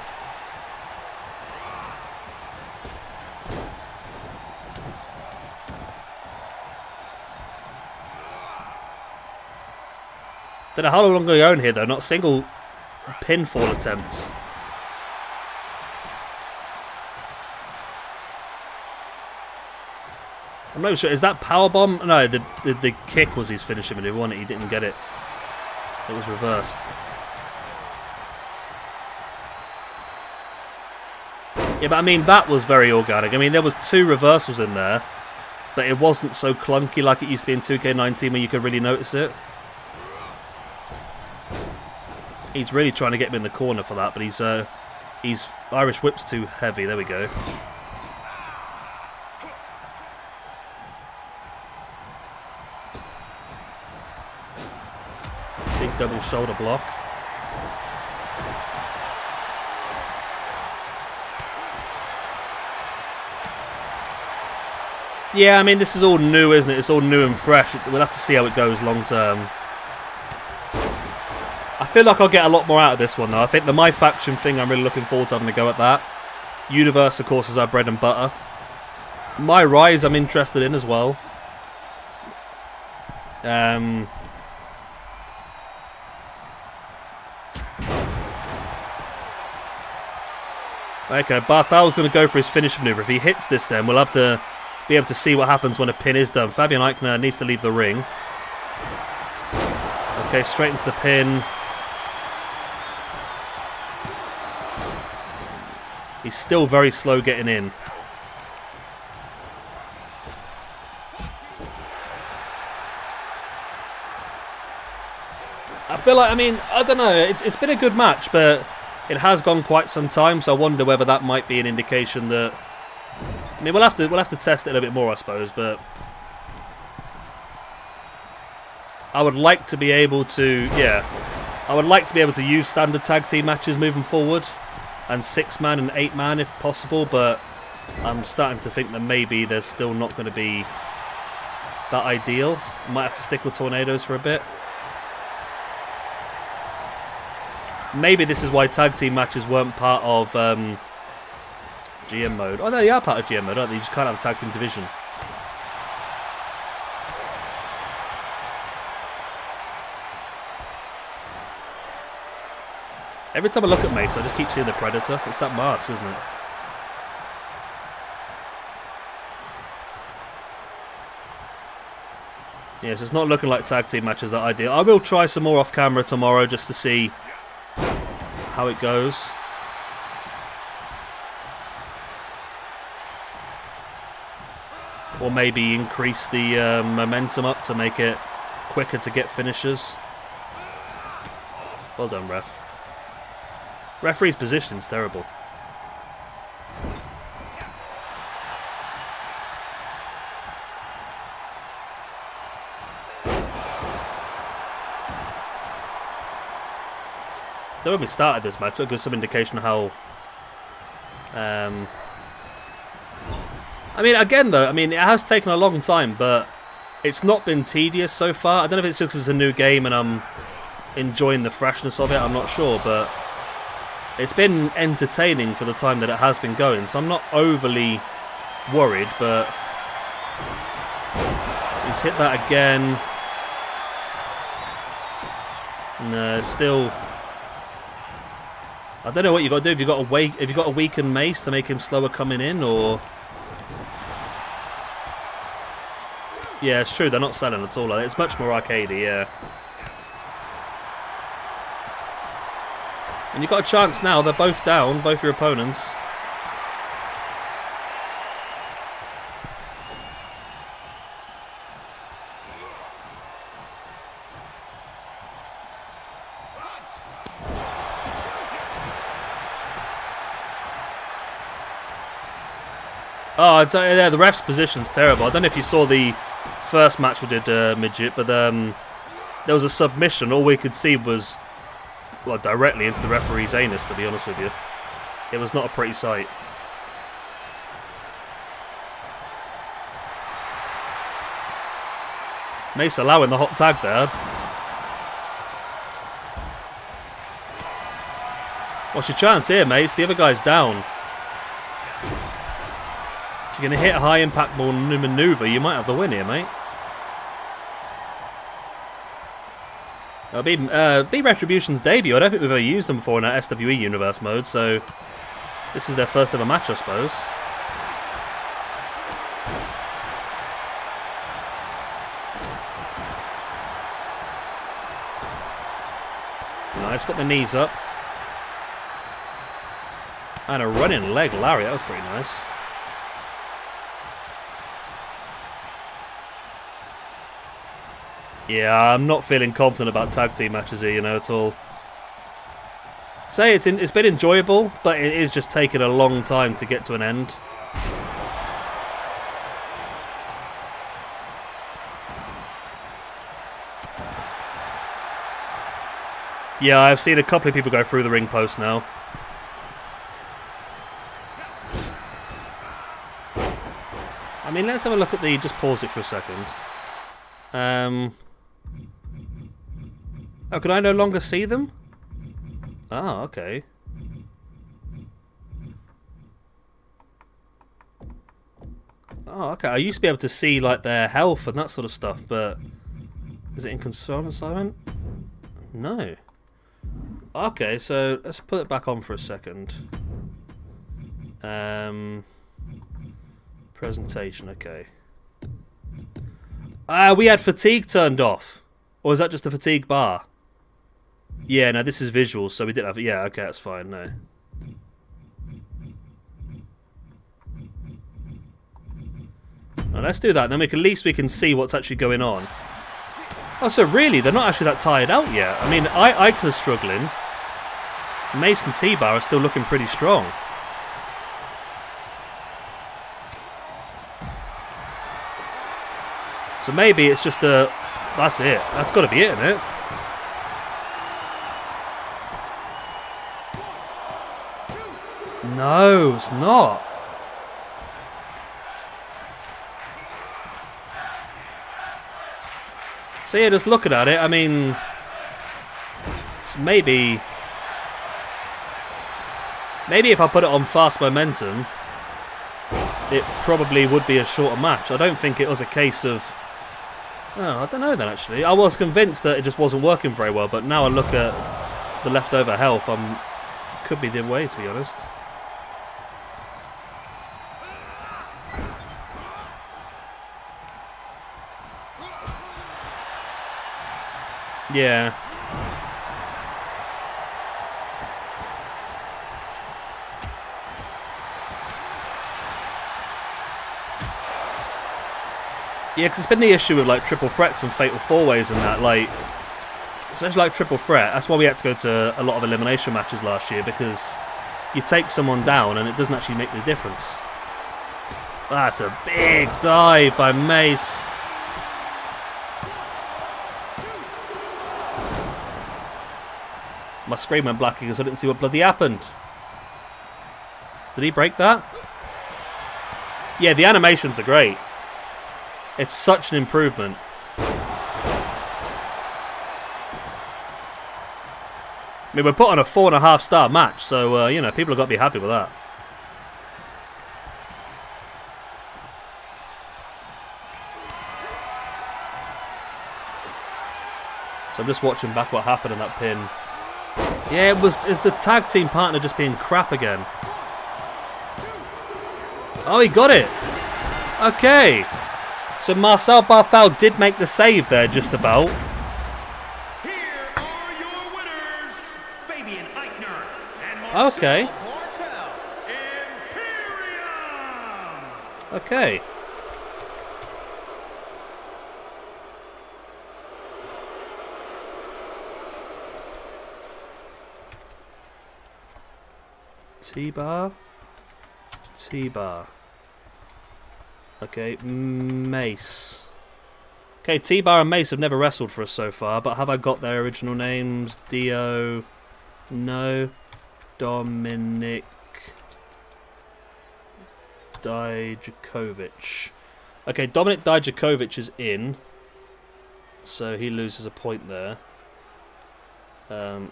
Don't know how long we're going here though. Not a single pinfall attempt. I'm not sure. Is that powerbomb? No, the kick was his finishing move. Wasn't it? He didn't get it. It was reversed. Yeah, but I mean that was very organic. I mean there was 2 reversals in there, but it wasn't so clunky like it used to be in 2K19 where you could really notice it. He's really trying to get him in the corner for that, but he's Irish whip's too heavy. There we go. Big double shoulder block. Yeah, I mean this is all new, isn't it? It's all new and fresh. We'll have to see how it goes long term. I feel like I'll get a lot more out of this one though. I think the My Faction thing, I'm really looking forward to having a go at that. Universe, of course, is our bread and butter. My Rise, I'm interested in as well. Okay, Barthal's going to go for his finish maneuver. If he hits this, then we'll have to be able to see what happens when a pin is done. Fabian Eichner needs to leave the ring. Okay, straight into the pin. He's still very slow getting in. I feel like, I mean, I don't know, it's been a good match, but It has gone quite some time, so I wonder whether that might be an indication that... I mean, we'll have to test it a little bit more, I suppose, but... I would like to be able to... Yeah. I would like to be able to use standard tag team matches moving forward. And 6-man and 8-man if possible, but... I'm starting to think that maybe there's still not going to be that ideal. Might have to stick with tornadoes for a bit. Maybe this is why tag team matches weren't part of GM mode. Oh, no, they are part of GM mode, aren't they? You just can't have a tag team division. Every time I look at Mace, I just keep seeing the Predator. It's that mask, isn't it? Yes, it's not looking like tag team matches that ideal. I will try some more off camera tomorrow just to see how it goes. Or maybe increase the momentum up to make it quicker to get finishers. Well done, ref. Referee's positioning's terrible. When we started this match, that gives some indication of how... I mean, again though, it has taken a long time, but it's not been tedious so far. I don't know if it's just because it's a new game and I'm enjoying the freshness of it, I'm not sure, but it's been entertaining for the time that it has been going, so I'm not overly worried, but he's hit that again. No, still... I don't know what you got to do. Have you got a weakened Mace to make him slower coming in, or? Yeah, it's true. They're not selling at all. It's much more arcadey, yeah. And you've got a chance now. They're both down, both your opponents. Oh, yeah, the ref's position's terrible. I don't know if you saw the first match we did, Midget, but there was a submission. All we could see was, well, directly into the referee's anus, to be honest with you. It was not a pretty sight. Mace allowing the hot tag there. What's your chance here, Mace? The other guy's down. If you're going to hit a high impact maneuver, you might have the win here, mate. It'll be Retribution's debut. I don't think we've ever used them before in our SWE universe mode, so this is their first ever match, I suppose. Nice, got the knees up. And a running leg Larry, that was pretty nice. Yeah, I'm not feeling confident about tag team matches here, you know, at all. Say it's been enjoyable, but it is just taking a long time to get to an end. Yeah, I've seen a couple of people go through the ring post now. I mean, let's have a look at the... Just pause it for a second. Oh, can I no longer see them? Oh, okay. Oh, okay. I used to be able to see, like, their health and that sort of stuff, but... Is it in console assignment? No. Okay, so let's put it back on for a second. Presentation, okay. We had fatigue turned off. Or is that just a fatigue bar? Yeah, no, this is visuals, so we didn't have... Yeah, okay, that's fine, no. Well, let's do that, then at least we can see what's actually going on. Oh, so really, they're not actually that tired out yet. I mean, Ike was struggling. Mace and T-Bar are still looking pretty strong. So maybe it's just a... That's it. That's got to be it, isn't it? No, it's not. So yeah, just looking at it, I mean... It's maybe if I put it on fast momentum, it probably would be a shorter match. I don't think it was a case of... Oh, I don't know then, actually. I was convinced that it just wasn't working very well, but now I look at the leftover health, could be the way, to be honest. Yeah. Yeah, because it's been the issue with like triple threats and fatal four-ways and that, like, especially like triple threat. That's why we had to go to a lot of elimination matches last year, because you take someone down and it doesn't actually make the difference. That's a big dive by Mace. My screen went black because I didn't see what bloody happened. Did he break that? Yeah, the animations are great. It's such an improvement. I mean, we're put on a 4.5-star match, so, you know, people have got to be happy with that. So I'm just watching back what happened in that pin. Yeah, is the tag team partner just being crap again? Oh, he got it. Okay. So Marcel Barthel did make the save there, just about. Here are your winners, Fabian Eichner and Marcel Okay. Barthel, Imperium. Okay. T-Bar. T-Bar. Okay, Mace. Okay, T-Bar and Mace have never wrestled for us so far, but have I got their original names? Dio. No. Dominic Dijakovic. Okay, Dominic Dijakovic is in, so he loses a point there.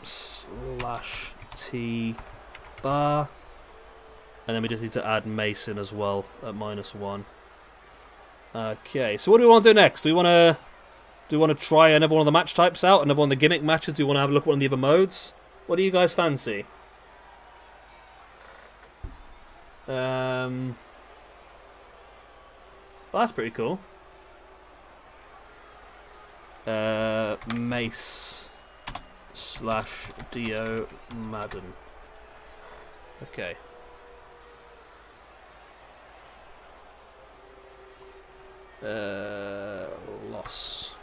Slash T-Bar. And then we just need to add Mace in as well at -1. Okay, so what do we want to do next? Do we want to try another one of the match types out? Another one of the gimmick matches? Do we want to have a look at one of the other modes? What do you guys fancy? Well, that's pretty cool. Mace / Dio Madden. Okay. Loss.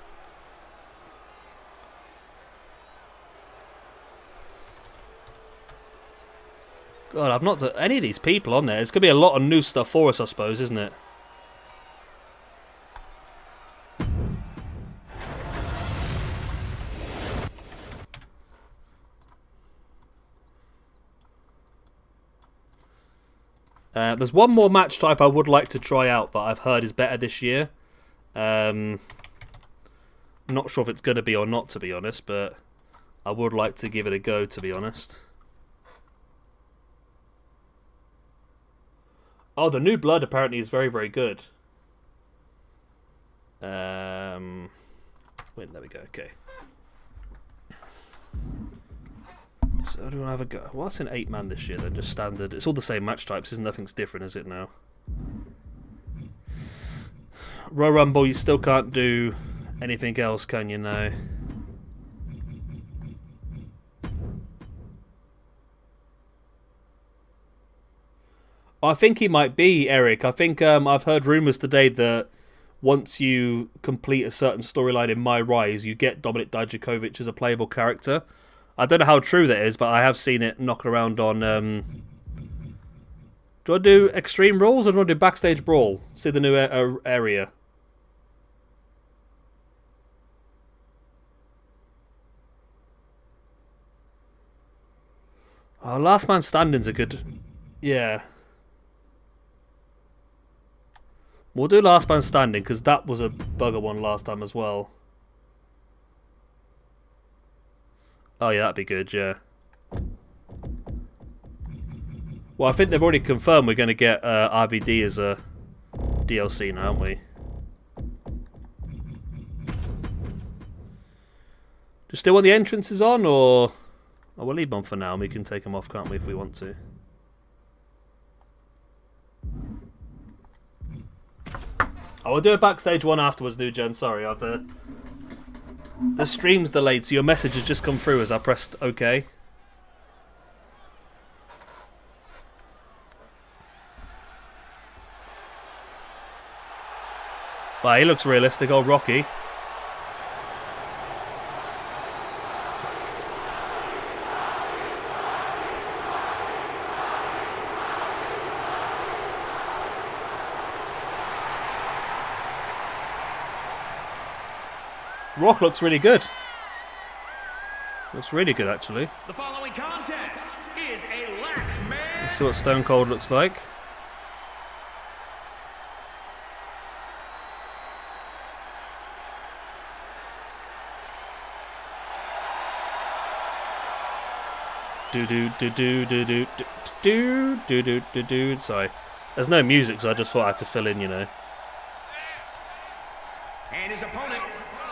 God, I've not got any of these people on there. It's going to be a lot of new stuff for us, I suppose, isn't it? There's one more match type I would like to try out that I've heard is better this year. Not sure if it's going to be or not, to be honest, but I would like to give it a go, to be honest. Oh, the new blood apparently is very, very good. Wait, there we go, okay. So do I have a go? What's an 8-man this year then? Just standard. It's all the same match types, isn't nothing's different, is it now? Royal Rumble, you still can't do anything else, can you now? I think he might be, Eric. I think I've heard rumours today that once you complete a certain storyline in My Rise, you get Dominic Dijakovic as a playable character. I don't know how true that is, but I have seen it knocking around on... Do I do Extreme Rules or do I do Backstage Brawl? See the new area. Oh, Last Man Standing's a good... Yeah. We'll do Last Man Standing, because that was a bugger one last time as well. Oh yeah, that'd be good, yeah. Well, I think they've already confirmed we're going to get RVD as a DLC now, aren't we? Do you still want the entrances on, or... Oh, we'll leave them on for now, and we can take them off, can't we, if we want to? Oh, we'll do a backstage one afterwards, New Gen. Sorry, I've... The stream's delayed, so your message has just come through as I pressed OK. But he looks realistic, old Rocky. Rock looks really good. Looks really good, actually. The following contest is a last man. Let's see what Stone Cold looks like. Do do do do do do do do do do do. Sorry, there's no music, so I just thought I had to fill in, you know. And his opponent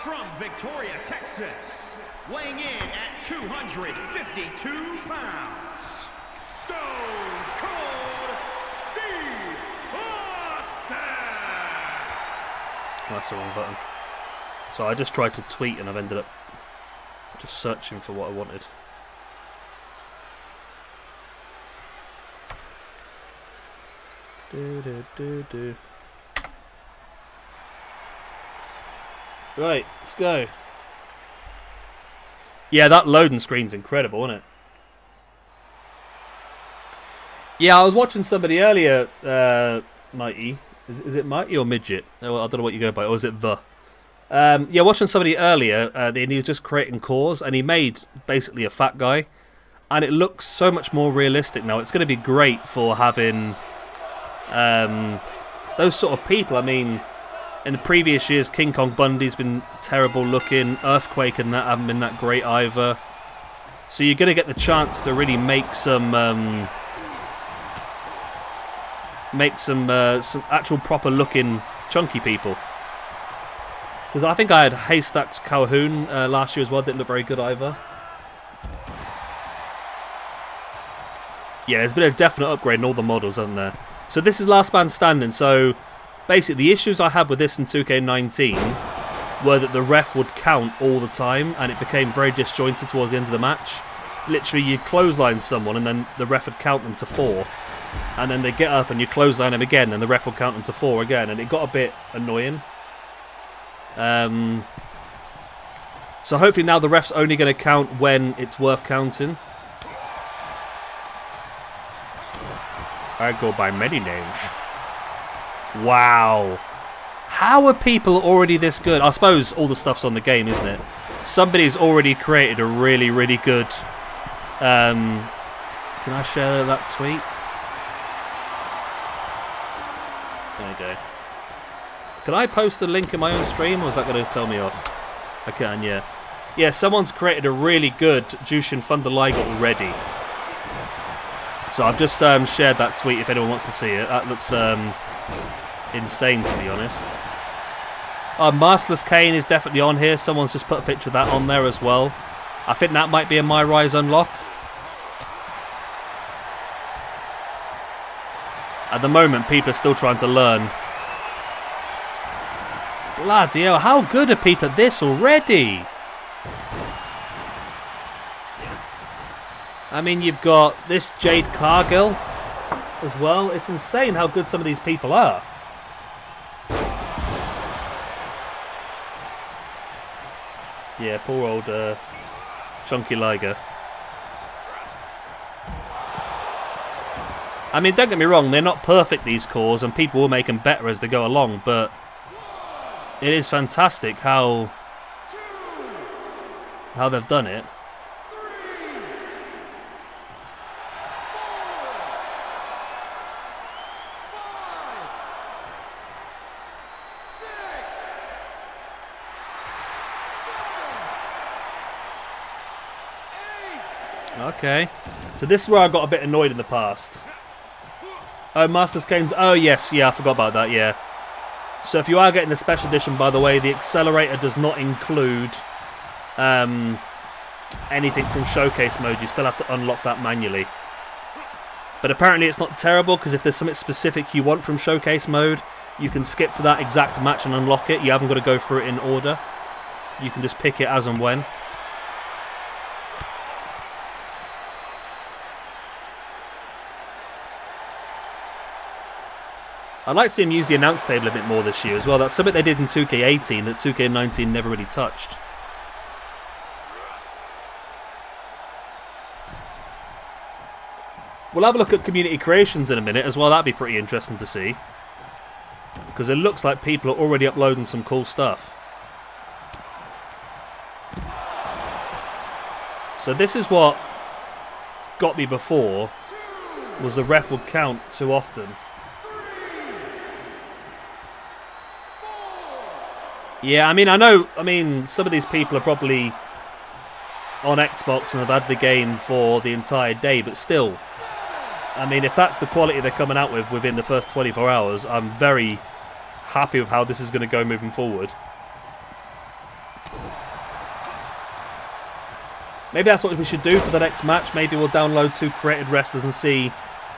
from Victoria, Texas, weighing in at 252 pounds, Stone Cold Steve Austin. That's the wrong button. So I just tried to tweet and I've ended up just searching for what I wanted. Do do do do. Right, let's go. Yeah, that loading screen's incredible, isn't it? Yeah, I was watching somebody earlier, Mighty. Is it Mighty or Midget? Oh, I don't know what you go by. Or is it The? Yeah, watching somebody earlier, and he was just creating cores, and he made basically a fat guy. And it looks so much more realistic now. It's going to be great for having those sort of people. I mean... In the previous years, King Kong Bundy's been terrible looking. Earthquake and that haven't been that great either. So you're going to get the chance to really make some actual proper looking chunky people. Because I think I had Haystacks Calhoun last year as well. Didn't look very good either. Yeah, there's been a definite upgrade in all the models, hasn't there? So this is Last Man Standing. So basically, the issues I had with this in 2K19 were that the ref would count all the time, and it became very disjointed towards the end of the match. Literally, you'd clothesline someone, and then the ref would count them to 4. And then they'd get up, and you clothesline them again, and the ref would count them to 4 again, and it got a bit annoying. So hopefully now the ref's only going to count when it's worth counting. I go by many names. Wow. How are people already this good? I suppose all the stuff's on the game, isn't it? Somebody's already created a really, really good... can I share that tweet? There we go. Can I post a link in my own stream, or is that going to tell me off? I can, yeah. Yeah, someone's created a really good Jushin Thunder Liger already. So I've just shared that tweet if anyone wants to see it. That looks... insane, to be honest. Masterless Kane is definitely on here. Someone's just put a picture of that on there as well. I think that might be a My Rise unlock. At the moment, people are still trying to learn. Bloody hell, how good are people at this already? I mean, you've got this Jade Cargill as well. It's insane how good some of these people are. Yeah, poor old Chunky Liger. I mean, don't get me wrong, they're not perfect, these cores, and people will make them better as they go along, but it is fantastic how they've done it. Okay, so this is where I got a bit annoyed in the past. Oh, Master's Canes. Oh, yes, yeah, I forgot about that, yeah. So if you are getting the special edition, by the way, the accelerator does not include anything from showcase mode. You still have to unlock that manually. But apparently it's not terrible, because if there's something specific you want from showcase mode, you can skip to that exact match and unlock it. You haven't got to go through it in order. You can just pick it as and when. I'd like to see him use the announce table a bit more this year as well. That's something they did in 2K18 that 2K19 never really touched. We'll have a look at community creations in a minute as well. That'd be pretty interesting to see. Because it looks like people are already uploading some cool stuff. So this is what got me before, was the ref would count too often. Yeah, I mean, some of these people are probably on Xbox and have had the game for the entire day, but still, I mean, if that's the quality they're coming out with within the first 24 hours, I'm very happy with how this is going to go moving forward. Maybe that's what we should do for the next match. Maybe we'll download 2 created wrestlers and see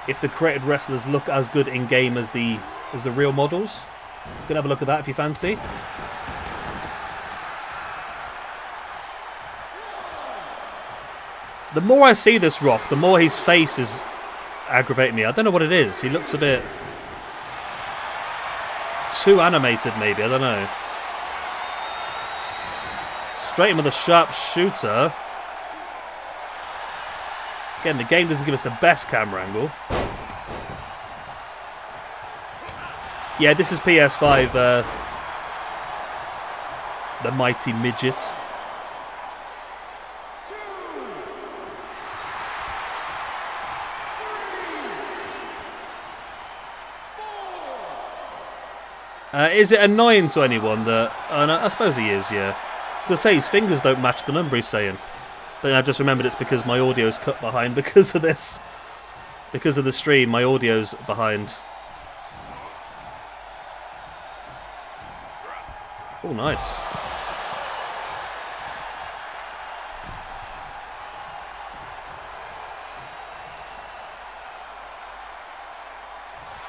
if the created wrestlers look as good in-game as the real models. You can have a look at that if you fancy. The more I see this Rock, the more his face is aggravating me. I don't know what it is. He looks a bit too animated, maybe. I don't know. Straight in with a sharp shooter. Again, the game doesn't give us the best camera angle. Yeah, this is PS5, the mighty midget. Is it annoying to anyone that... Oh, no, I suppose he is, yeah. I was going to say, his fingers don't match the number he's saying. But I just remembered it's because my audio's cut behind because of this. Because of the stream, my audio's behind. Oh, nice.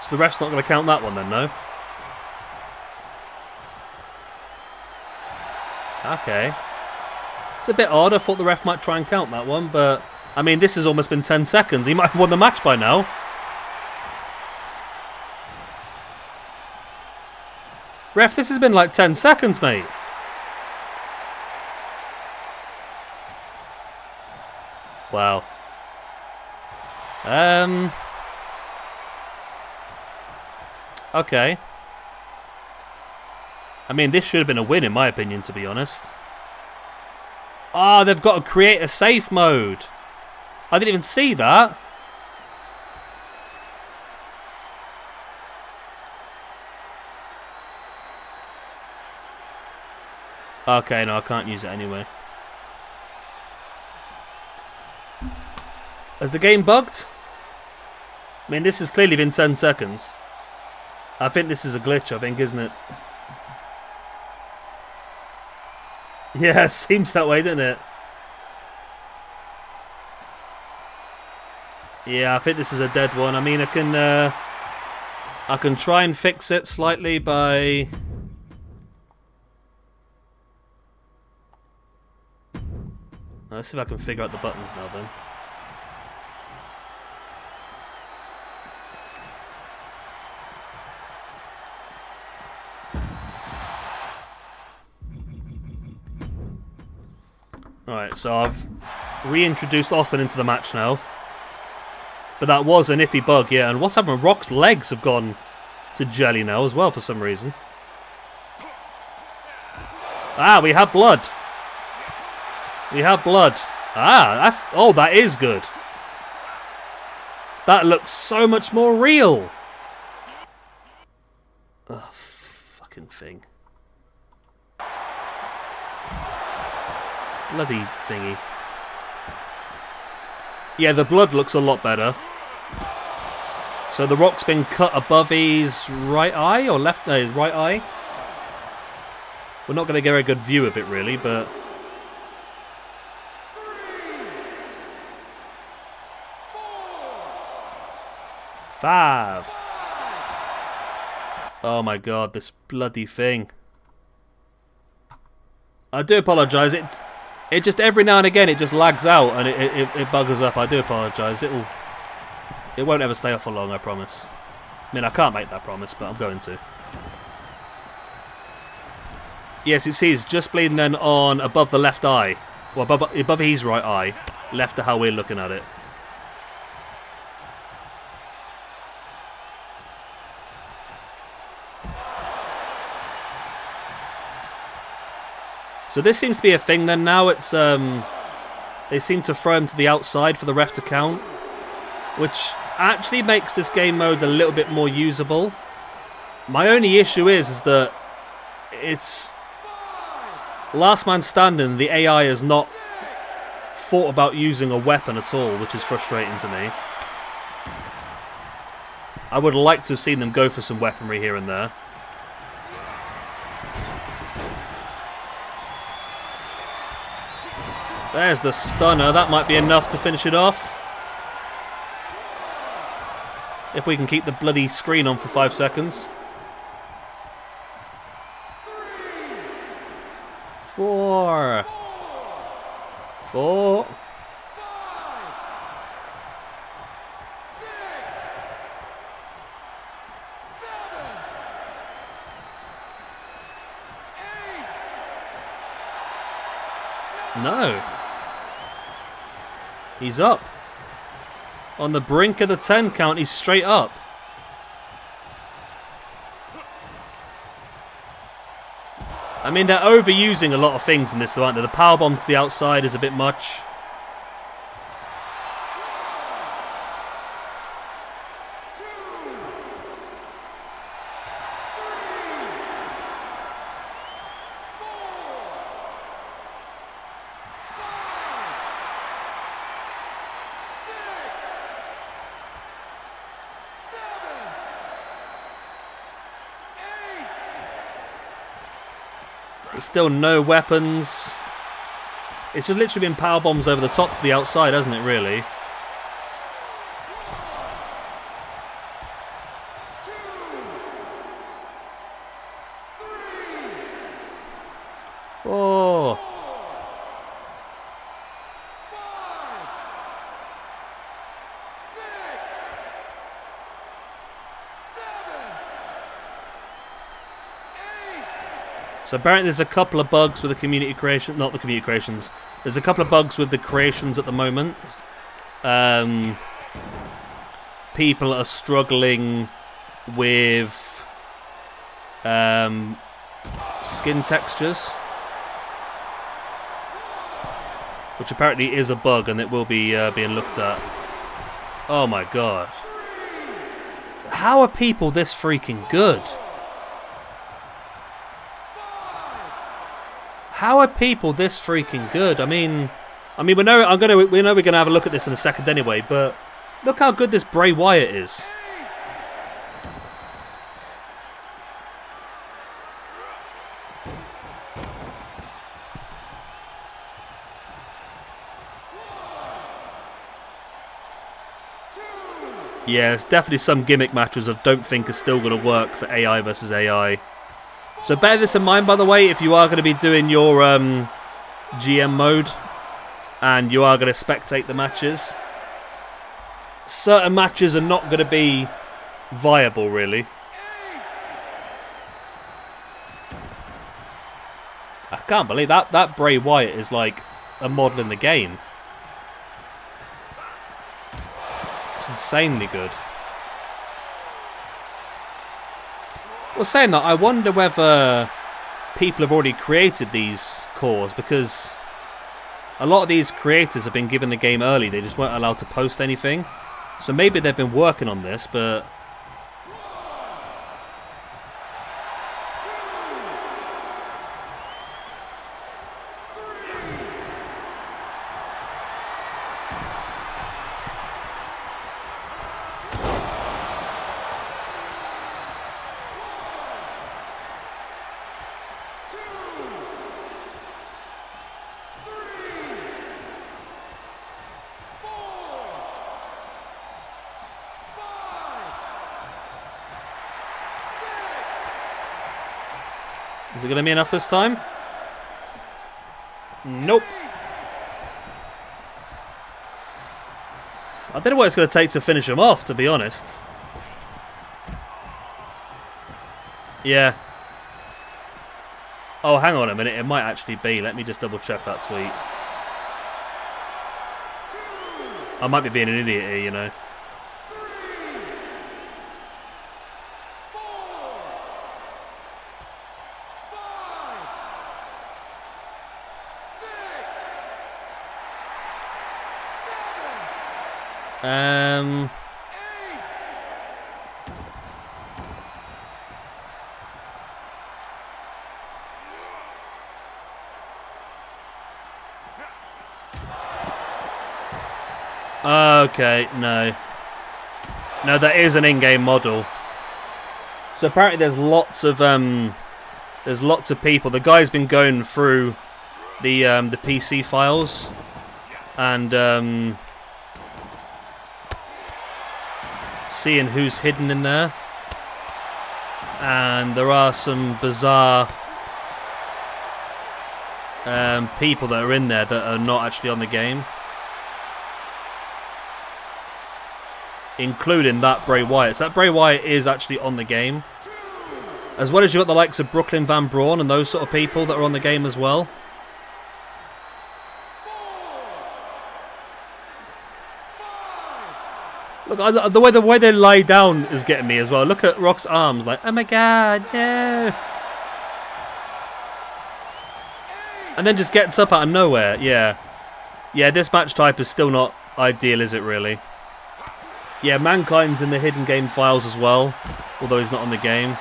So the ref's not going to count that one then, no? Okay. It's a bit odd. I thought the ref might try and count that one, but... I mean, this has almost been 10 seconds. He might have won the match by now. Ref, this has been like 10 seconds, mate. Wow. Okay. I mean, this should have been a win, in my opinion, to be honest. Ah, they've got to create a safe mode. I didn't even see that. Okay, no, I can't use it anyway. Has the game bugged? I mean, this has clearly been 10 seconds. I think this is a glitch, I think, isn't it? Yeah, it seems that way, doesn't it? Yeah, I think this is a dead one. I mean, I can try and fix it slightly by... Let's see if I can figure out the buttons now then. Alright, so I've reintroduced Austin into the match now. But that was an iffy bug, yeah. And what's happened? Rock's legs have gone to jelly now as well for some reason. Ah, we have blood. We have blood. Ah, that's... Oh, that is good. That looks so much more real. Oh, fucking thing. Bloody thingy. Yeah, the blood looks a lot better. So the rock's been cut above his right eye or left? No, his right eye. We're not going to get a good view of it really, but 5. Oh my god, this bloody thing. I do apologise. It just every now and again it just lags out and it buggers up. I do apologise. It won't ever stay off for long, I promise. I mean, I can't make that promise, but I'm going to. Yes, you see, it's just bleeding then on above the left eye. Well, above his right eye. Left to how we're looking at it. So this seems to be a thing then now. It's they seem to throw him to the outside for the ref to count, which actually makes this game mode a little bit more usable. My only issue is that it's last man standing. The AI has not thought about using a weapon at all, which is frustrating to me. I would like to have seen them go for some weaponry here and there. There's the stunner. That might be enough to finish it off. If we can keep the bloody screen on for 5 seconds. 4. 4. 8. No. He's up. On the brink of the 10 count, he's straight up. I mean, they're overusing a lot of things in this, aren't they? The powerbomb to the outside is a bit much. Still no weapons. It's just literally been power bombs over the top to the outside, hasn't it, really? 2, 3, 4. 5, 6, 7, 8. So apparently there's a couple of bugs with the community creation, not the community creations. There's a couple of bugs with the creations at the moment. People are struggling with skin textures, which apparently is a bug, and it will be being looked at. Oh my god! How are people this freaking good? How are people this freaking good? I mean, we know we're gonna have a look at this in a second anyway. But look how good this Bray Wyatt is. Yeah, there's definitely some gimmick matches I don't think are still going to work for AI versus AI. So bear this in mind, by the way, if you are going to be doing your GM mode and you are going to spectate the matches. Certain matches are not going to be viable, really. I can't believe that Bray Wyatt is like a model in the game. It's insanely good. Well, saying that, I wonder whether people have already created these cores, because a lot of these creators have been given the game early. They just weren't allowed to post anything. So maybe they've been working on this, but... Is it going to be enough this time? Nope. I don't know what it's going to take to finish him off, to be honest. Yeah. Oh, hang on a minute. It might actually be. Let me just double check that tweet. I might be being an idiot here, you know. Okay, no. No, that is an in-game model. So apparently there's lots of people. The guy's been going through the PC files and seeing who's hidden in there. And there are some bizarre people that are in there that are not actually on the game. Including that Bray Wyatt. So that Bray Wyatt is actually on the game. As well as you've got the likes of Brooklyn Van Braun and those sort of people that are on the game as well. Look, the way they lie down is getting me as well. Look at Rock's arms, like, oh my god, no. And then just gets up out of nowhere, yeah. Yeah, this match type is still not ideal, is it really? Yeah, Mankind's in the hidden game files as well, although he's not on the game.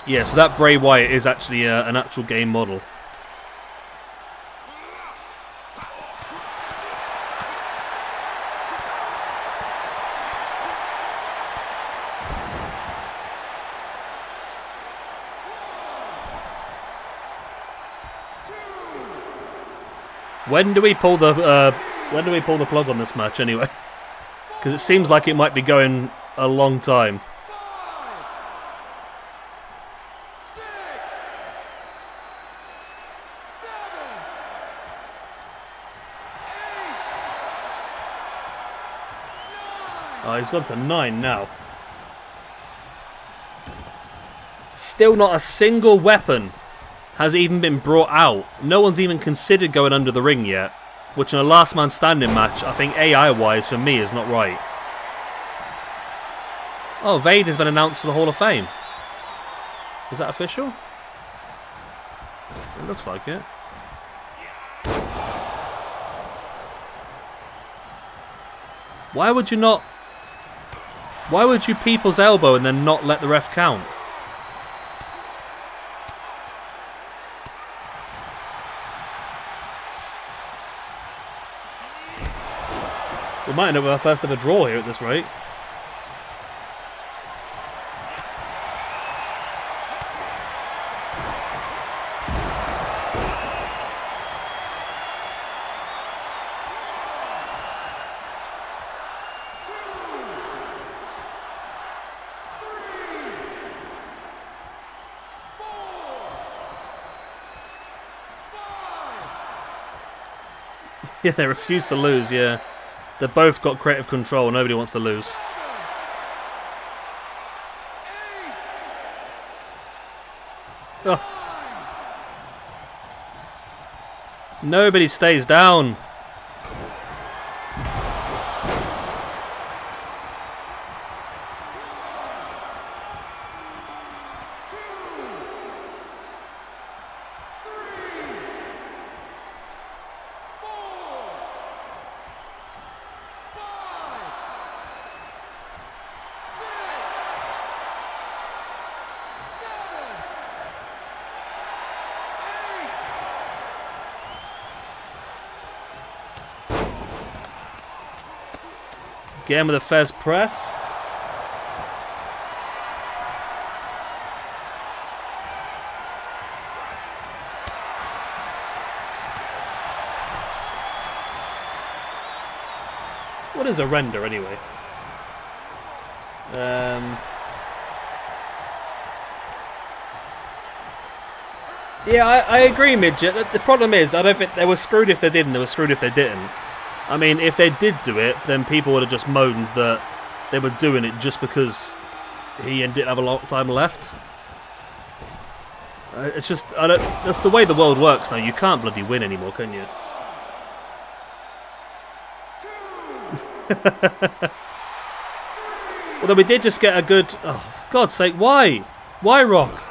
Yeah, so that Bray Wyatt is actually an actual game model. When do we pull the plug on this match anyway? Because it seems like it might be going a long time. Oh, he's gone to 9 now. Still not a single weapon has even been brought out. No one's even considered going under the ring yet, which in a last man standing match, I think AI-wise for me is not right. Oh, Vader's been announced for the Hall of Fame. Is that official? It looks like it. Why would you not... Why would you people's elbow and then not let the ref count? We might end up with our first ever draw here at this rate. Yeah, they refuse to lose, yeah. They've both got creative control. Nobody wants to lose. Oh. Nobody stays down. Get him with a Fez press. What is a render anyway? Yeah, I agree, Midget. The problem is, I don't think they were screwed if they did, and they were screwed if they didn't. I mean, if they did do it, then people would have just moaned that they were doing it just because he didn't have a lot of time left. It's just, that's the way the world works now. You can't bloody win anymore, can you? Although we did just get a good... Oh, for God's sake, why? Why Rock?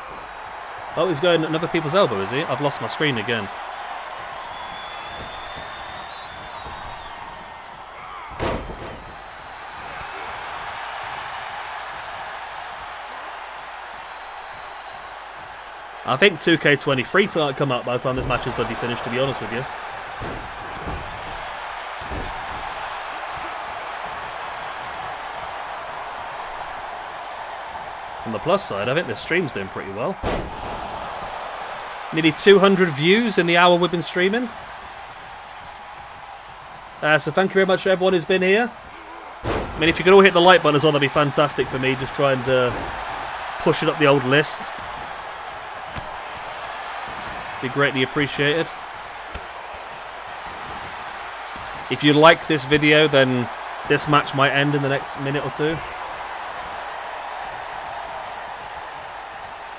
Oh, he's going at other people's elbow, is he? I've lost my screen again. I think 2K23 might come out by the time this match is bloody finished, to be honest with you. On the plus side, I think the stream's doing pretty well. Nearly 200 views in the hour we've been streaming. So thank you very much to everyone who's been here. I mean, if you could all hit the like button as well, that'd be fantastic for me. Just trying to push it up the old list. Be greatly appreciated. If you like this video, then this match might end in the next minute or two.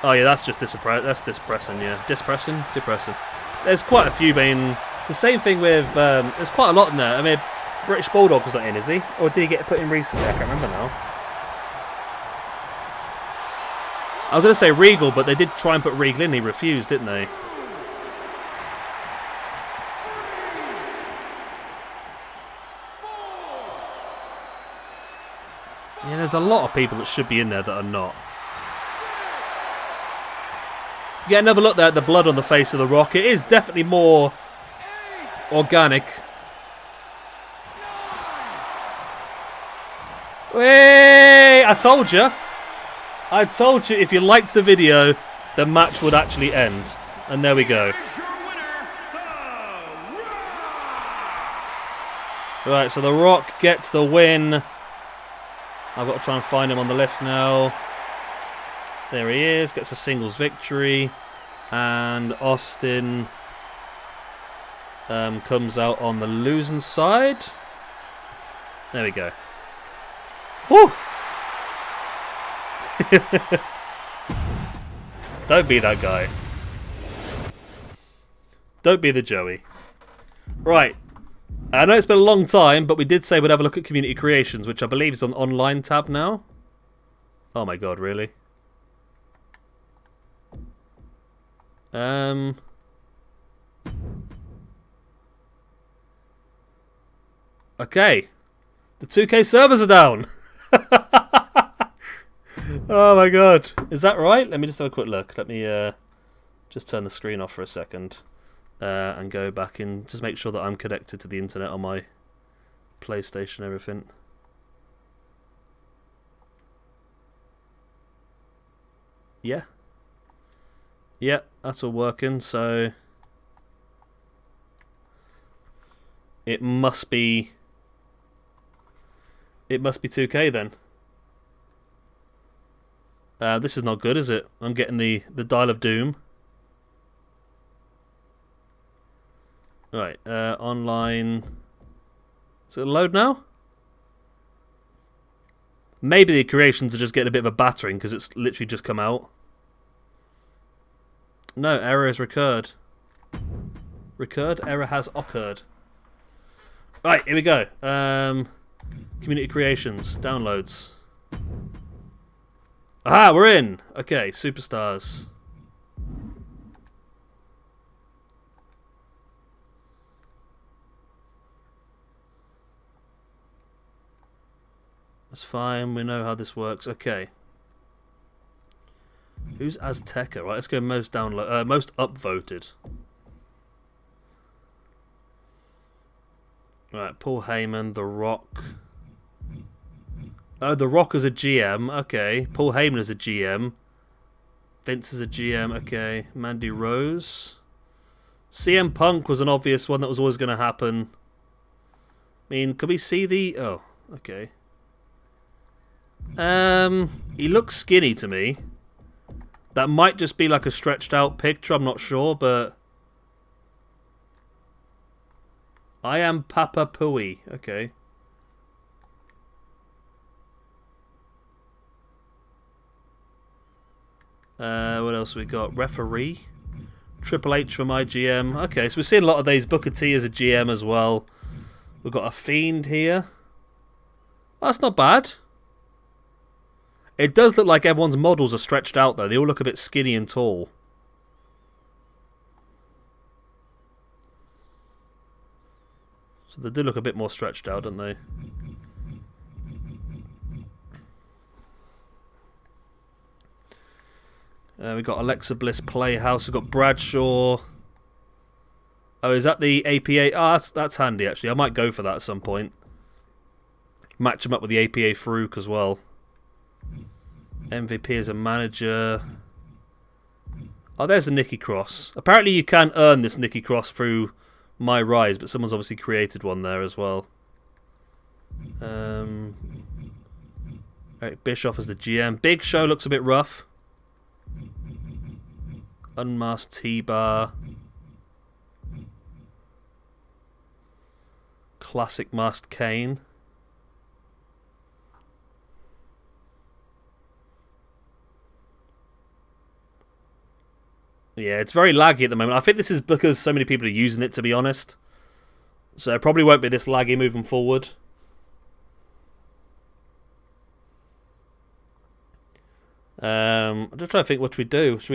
Oh yeah, that's just depressing, yeah. Depressing? There's quite a few, I mean, it's the same thing with, there's quite a lot in there. I mean, British Bulldog was not in, is he? Or did he get put in recently? I can't remember now. I was going to say Regal, but they did try and put Regal in, he refused, didn't they? Yeah, there's a lot of people that should be in there that are not. Get another look there at the blood on the face of the Rock. It is definitely more organic. Hey, I told you. I told you if you liked the video, the match would actually end. And there we go. Right, so the Rock gets the win. I've got to try and find him on the list now. There he is, gets a singles victory. And Austin comes out on the losing side. There we go. Woo! Don't be that guy. Don't be the Joey. Right. I know it's been a long time, but we did say we'd have a look at Community Creations, which I believe is on the online tab now. Oh my god, really? Okay. The 2K servers are down. Oh my god. Is that right? Let me just have a quick look. Let me just turn the screen off for a second. And go back in, just make sure that I'm connected to the internet on my PlayStation and everything. Yeah. Yeah, that's all working, so it must be 2K then. This is not good, is it? I'm getting the Dial of Doom. Right, online. Is it load now? Maybe the creations are just getting a bit of a battering because it's literally just come out. No, error has recurred. Recurred? Error has occurred. Right, here we go. Community creations, downloads. Aha, we're in! Okay, superstars. That's fine, we know how this works. Okay. Who's Azteca? Right, let's go most most upvoted. Right, Paul Heyman, The Rock. Oh, The Rock is a GM. Okay, Paul Heyman is a GM. Vince is a GM. Okay, Mandy Rose. CM Punk was an obvious one that was always going to happen. I mean, could we see the? Oh, okay. He looks skinny to me. That might just be like a stretched out picture, I'm not sure, but I am Papa Pui. Okay. What else we got? Referee. Triple H from IGM. Okay, so we're seeing a lot of these. Booker T as a GM as well. We've got a Fiend here. That's not bad. It does look like everyone's models are stretched out, though. They all look a bit skinny and tall. So they do look a bit more stretched out, don't they? We've got Alexa Bliss Playhouse. We've got Bradshaw. Oh, is that the APA? Oh, that's handy, actually. I might go for that at some point. Match him up with the APA Farouk as well. MVP as a manager. Oh, there's a Nikki Cross. Apparently you can earn this Nikki Cross through My Rise, but someone's obviously created one there as well. Eric Bischoff as the GM. Big Show looks a bit rough. Unmasked T-Bar. Classic Masked Kane. Yeah, it's very laggy at the moment. I think this is because so many people are using it, to be honest. So it probably won't be this laggy moving forward. I'm just trying to think what we do. Should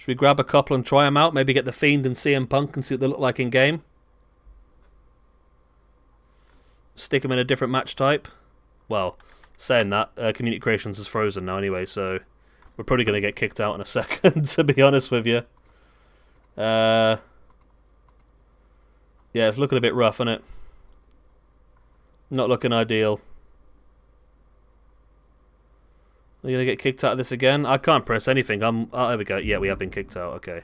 we grab a couple and try them out? Maybe get the Fiend and CM Punk and see what they look like in game. Stick them in a different match type. Well, saying that, Community Creations is frozen now anyway, so we're probably going to get kicked out in a second, to be honest with you. Yeah, it's looking a bit rough, isn't it? Not looking ideal. Are you going to get kicked out of this again? I can't press anything. Oh, there we go. Yeah, we have been kicked out. Okay.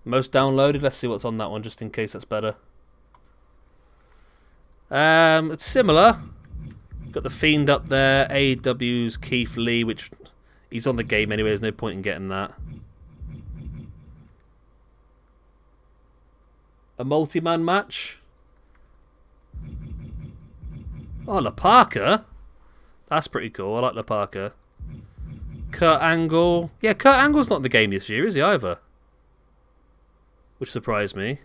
Most downloaded. Let's see what's on that one, just in case that's better. It's similar. Got the Fiend up there. AEW's Keith Lee, which he's on the game anyway. There's no point in getting that. A multi-man match. Oh, La Parker. That's pretty cool. I like La Parker. Kurt Angle. Yeah, Kurt Angle's not in the game this year, is he either? Which surprised me.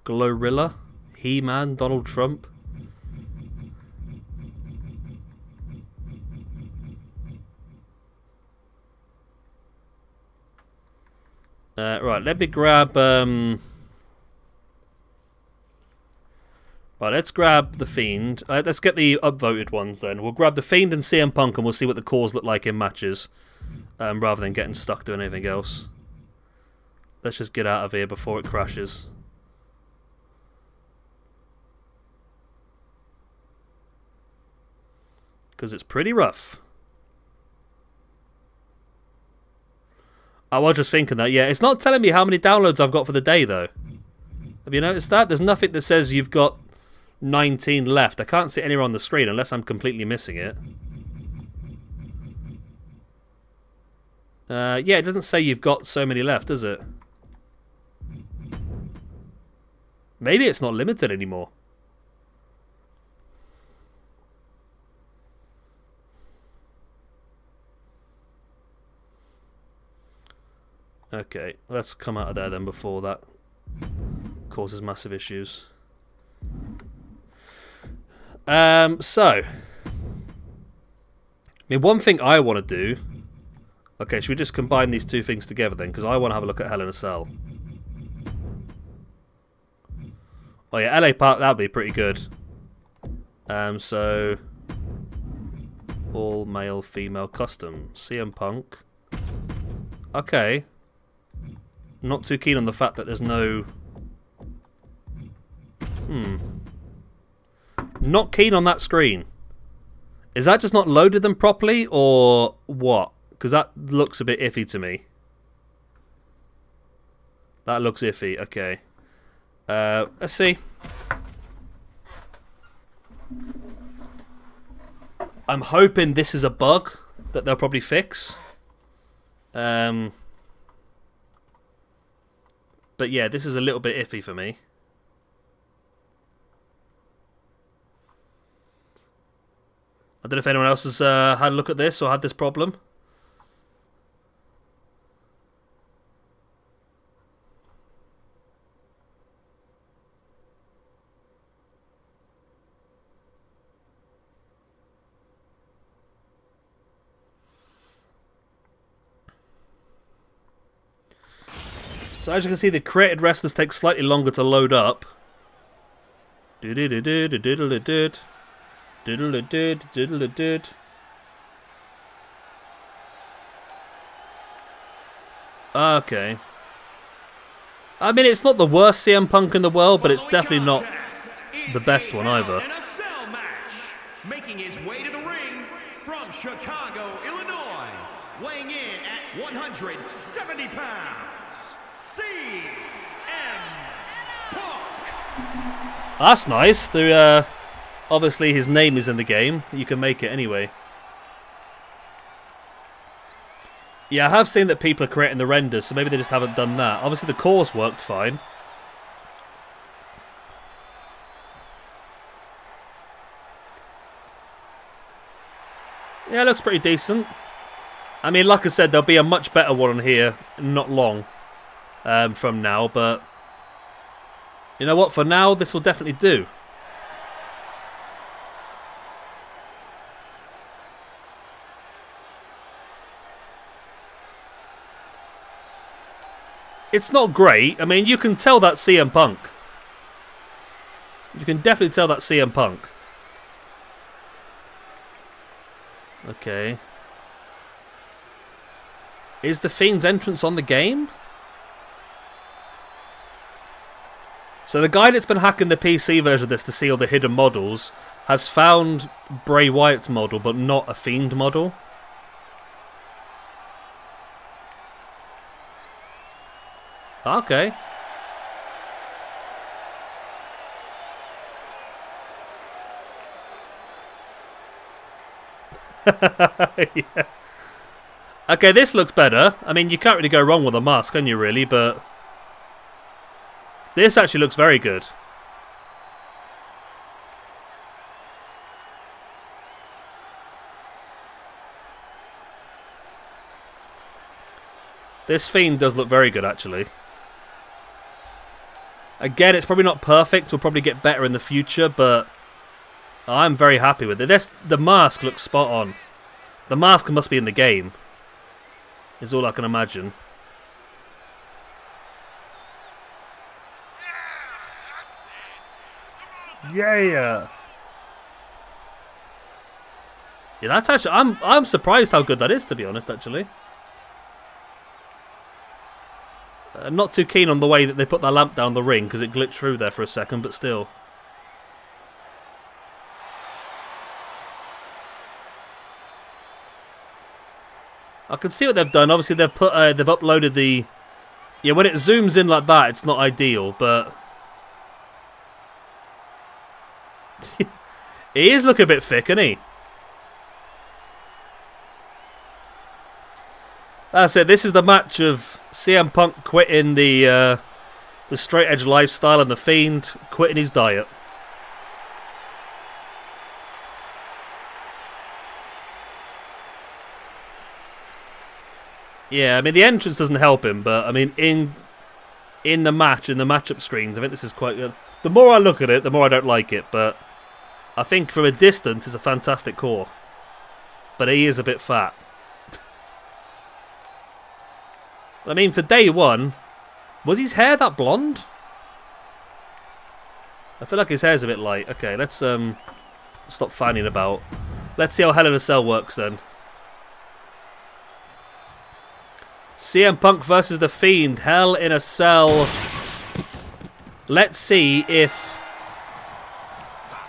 Glorilla. He-Man. Donald Trump. Right, let me grab... Right, let's grab the Fiend. Let's get the upvoted ones then. We'll grab the Fiend and CM Punk and we'll see what the cores look like in matches. Rather than getting stuck doing anything else. Let's just get out of here before it crashes. Because it's pretty rough. I was just thinking that, yeah. It's not telling me how many downloads I've got for the day, though. Have you noticed that? There's nothing that says you've got 19 left. I can't see it anywhere on the screen unless I'm completely missing it. Yeah, it doesn't say you've got so many left, does it? Maybe it's not limited anymore. Okay, let's come out of there then before that causes massive issues. So, I mean, one thing I want to do. Okay, should we just combine these two things together then? Because I want to have a look at Hell in a Cell. Oh yeah, LA Park, that would be pretty good. So all male, female, custom, CM Punk. Okay. Not too keen on the fact that there's no. Not keen on that screen. Is that just not loaded them properly, or what? Because that looks a bit iffy to me. That looks iffy. Okay. Let's see. I'm hoping this is a bug that they'll probably fix. But yeah, this is a little bit iffy for me. I don't know if anyone else has had a look at this or had this problem. So as you can see, the created wrestlers take slightly longer to load up. Okay. I mean, it's not the worst CM Punk in the world, but it's definitely not the best one either. Making his way to the ring from Chicago, Illinois, weighing in at 170 pounds, CM Punk. That's nice. Obviously, his name is in the game. You can make it anyway. Yeah, I have seen that people are creating the renders, so maybe they just haven't done that. Obviously, the cores worked fine. Yeah, it looks pretty decent. I mean, like I said, there'll be a much better one on here not long from now, but you know what? For now, this will definitely do. It's not great. I mean, you can tell that's CM Punk. You can definitely tell that's CM Punk. Okay. Is the Fiend's entrance on the game? So the guy that's been hacking the PC version of this to see all the hidden models has found Bray Wyatt's model, but not a Fiend model. Okay. Yeah. Okay, this looks better. I mean, you can't really go wrong with a mask, can you, really? But this actually looks very good. This Fiend does look very good, actually. Again, it's probably not perfect. We'll probably get better in the future, but I'm very happy with it. The mask looks spot on. The mask must be in the game, is all I can imagine. Yeah. Yeah, that's actually I'm surprised how good that is, to be honest, actually. Not too keen on the way that they put that lamp down the ring because it glitched through there for a second, but still. I can see what they've done. Obviously, they've uploaded the. Yeah, when it zooms in like that, it's not ideal, but he is looking a bit thick, isn't he? That's it. This is the match of CM Punk quitting the straight edge lifestyle and the Fiend quitting his diet. Yeah, I mean, the entrance doesn't help him, but, I mean, in the matchup screens, I think this is quite good. The more I look at it, the more I don't like it, but I think from a distance, it's a fantastic core. But he is a bit fat. I mean, for day one, was his hair that blonde? I feel like his hair's a bit light. Okay, let's stop fanning about. Let's see how Hell in a Cell works then. CM Punk versus The Fiend. Hell in a Cell. Let's see if...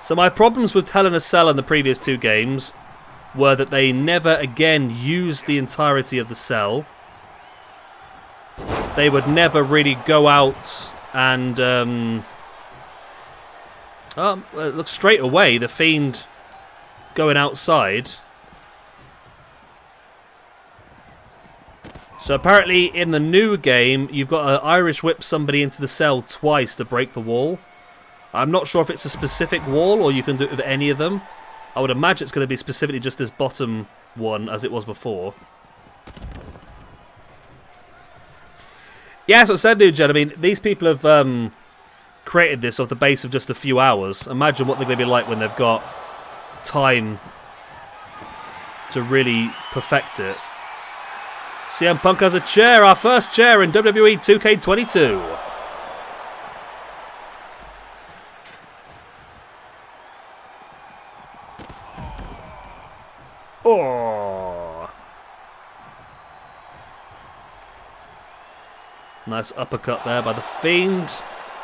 So my problems with Hell in a Cell in the previous two games were that they never again used the entirety of the cell. They would never really go out and... look, straight away, The Fiend going outside. So apparently in the new game, you've got to Irish whip somebody into the cell twice to break the wall. I'm not sure if it's a specific wall or you can do it with any of them. I would imagine it's going to be specifically just this bottom one as it was before. Yeah, as I said, New Gen, I mean, these people have created this off the base of just a few hours. Imagine what they're going to be like when they've got time to really perfect it. CM Punk has a chair, our first chair in WWE 2K22. Oh. Nice uppercut there by The Fiend.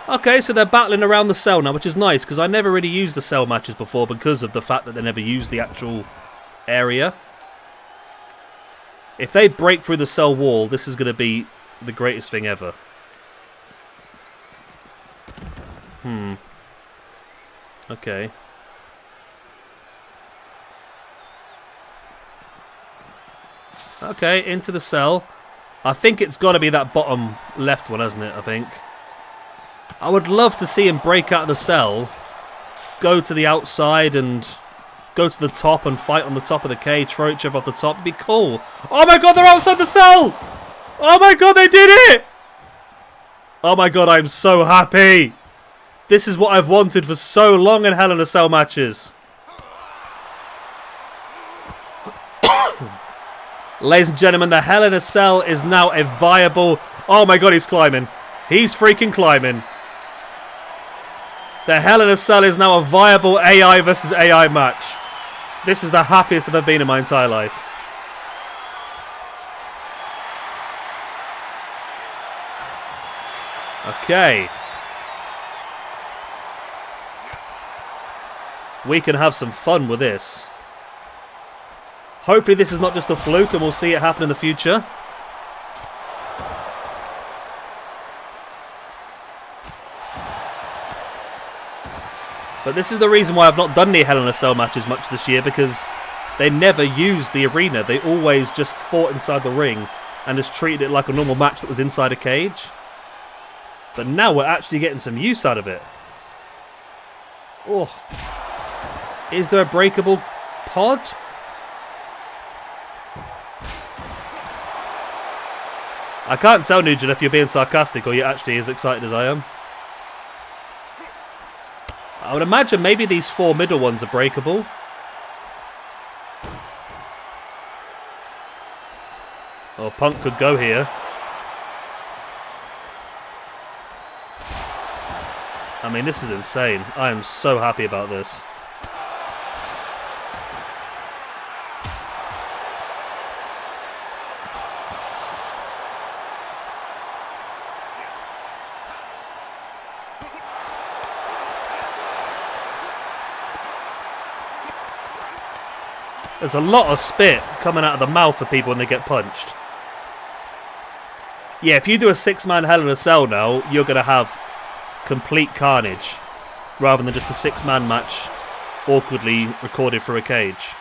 Okay, so they're battling around the cell now, which is nice, because I never really used the cell matches before because of the fact that they never used the actual area. If they break through the cell wall, this is going to be the greatest thing ever. Okay. Okay, into the cell. I think it's got to be that bottom left one, hasn't it, I think. I would love to see him break out of the cell, go to the outside and go to the top and fight on the top of the cage, throw each other off the top. It'd be cool. Oh my god, they're outside the cell! Oh my god, they did it! Oh my god, I'm so happy. This is what I've wanted for so long in Hell in a Cell matches. Ladies and gentlemen, the Hell in a Cell is now a viable... Oh my god, he's climbing. He's freaking climbing. The Hell in a Cell is now a viable AI versus AI match. This is the happiest I've ever been in my entire life. Okay. We can have some fun with this. Hopefully this is not just a fluke and we'll see it happen in the future. But this is the reason why I've not done any Hell in a Cell matches much this year, because they never used the arena. They always just fought inside the ring and just treated it like a normal match that was inside a cage. But now we're actually getting some use out of it. Oh. Is there a breakable pod? I can't tell, Nugent, if you're being sarcastic or you're actually as excited as I am. I would imagine maybe these four middle ones are breakable. Or Punk could go here. I mean, this is insane. I am so happy about this. There's a lot of spit coming out of the mouth of people when they get punched. Yeah, if you do a six-man Hell in a Cell now, you're going to have complete carnage, rather than just a six-man match awkwardly recorded through a cage.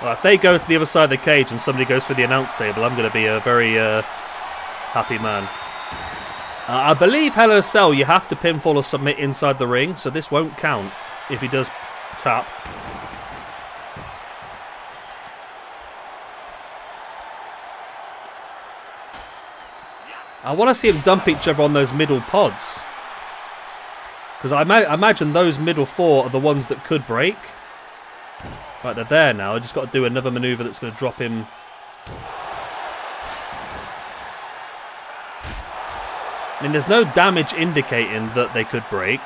Well, if they go to the other side of the cage and somebody goes through the announce table, I'm going to be a very happy man. I believe Hell in a Cell you have to pinfall or submit inside the ring, so this won't count if he does tap. I want to see them dump each other on those middle pods. Because I imagine those middle 4 are the ones that could break. Right, they're there now. I just got to do another maneuver that's going to drop him. I mean, there's no damage indicating that they could break.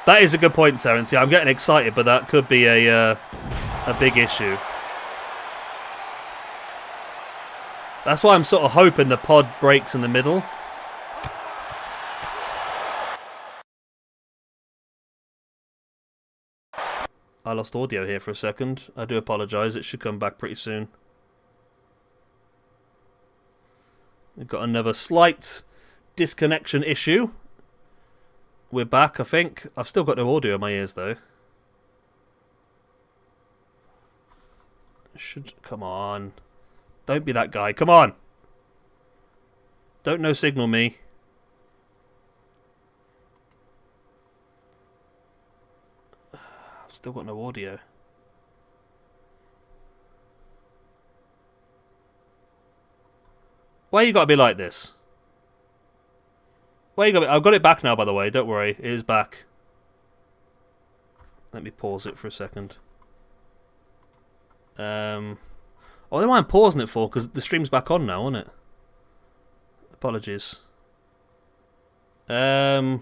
That is a good point, Terence. Yeah, I'm getting excited, but that could be a big issue. That's why I'm sort of hoping the pod breaks in the middle. I lost audio here for a second. I do apologise. It should come back pretty soon. We've got another slight disconnection issue. We're back, I think. I've still got no audio in my ears, though. Come on. Don't be that guy. Come on. Don't no signal me. I've still got no audio. Why you gotta be like this? Why you gotta be... I've got it back now, by the way. Don't worry. It is back. Let me pause it for a second. Oh, I don't mind pausing it for, because the stream's back on now, isn't it? Apologies. Okay.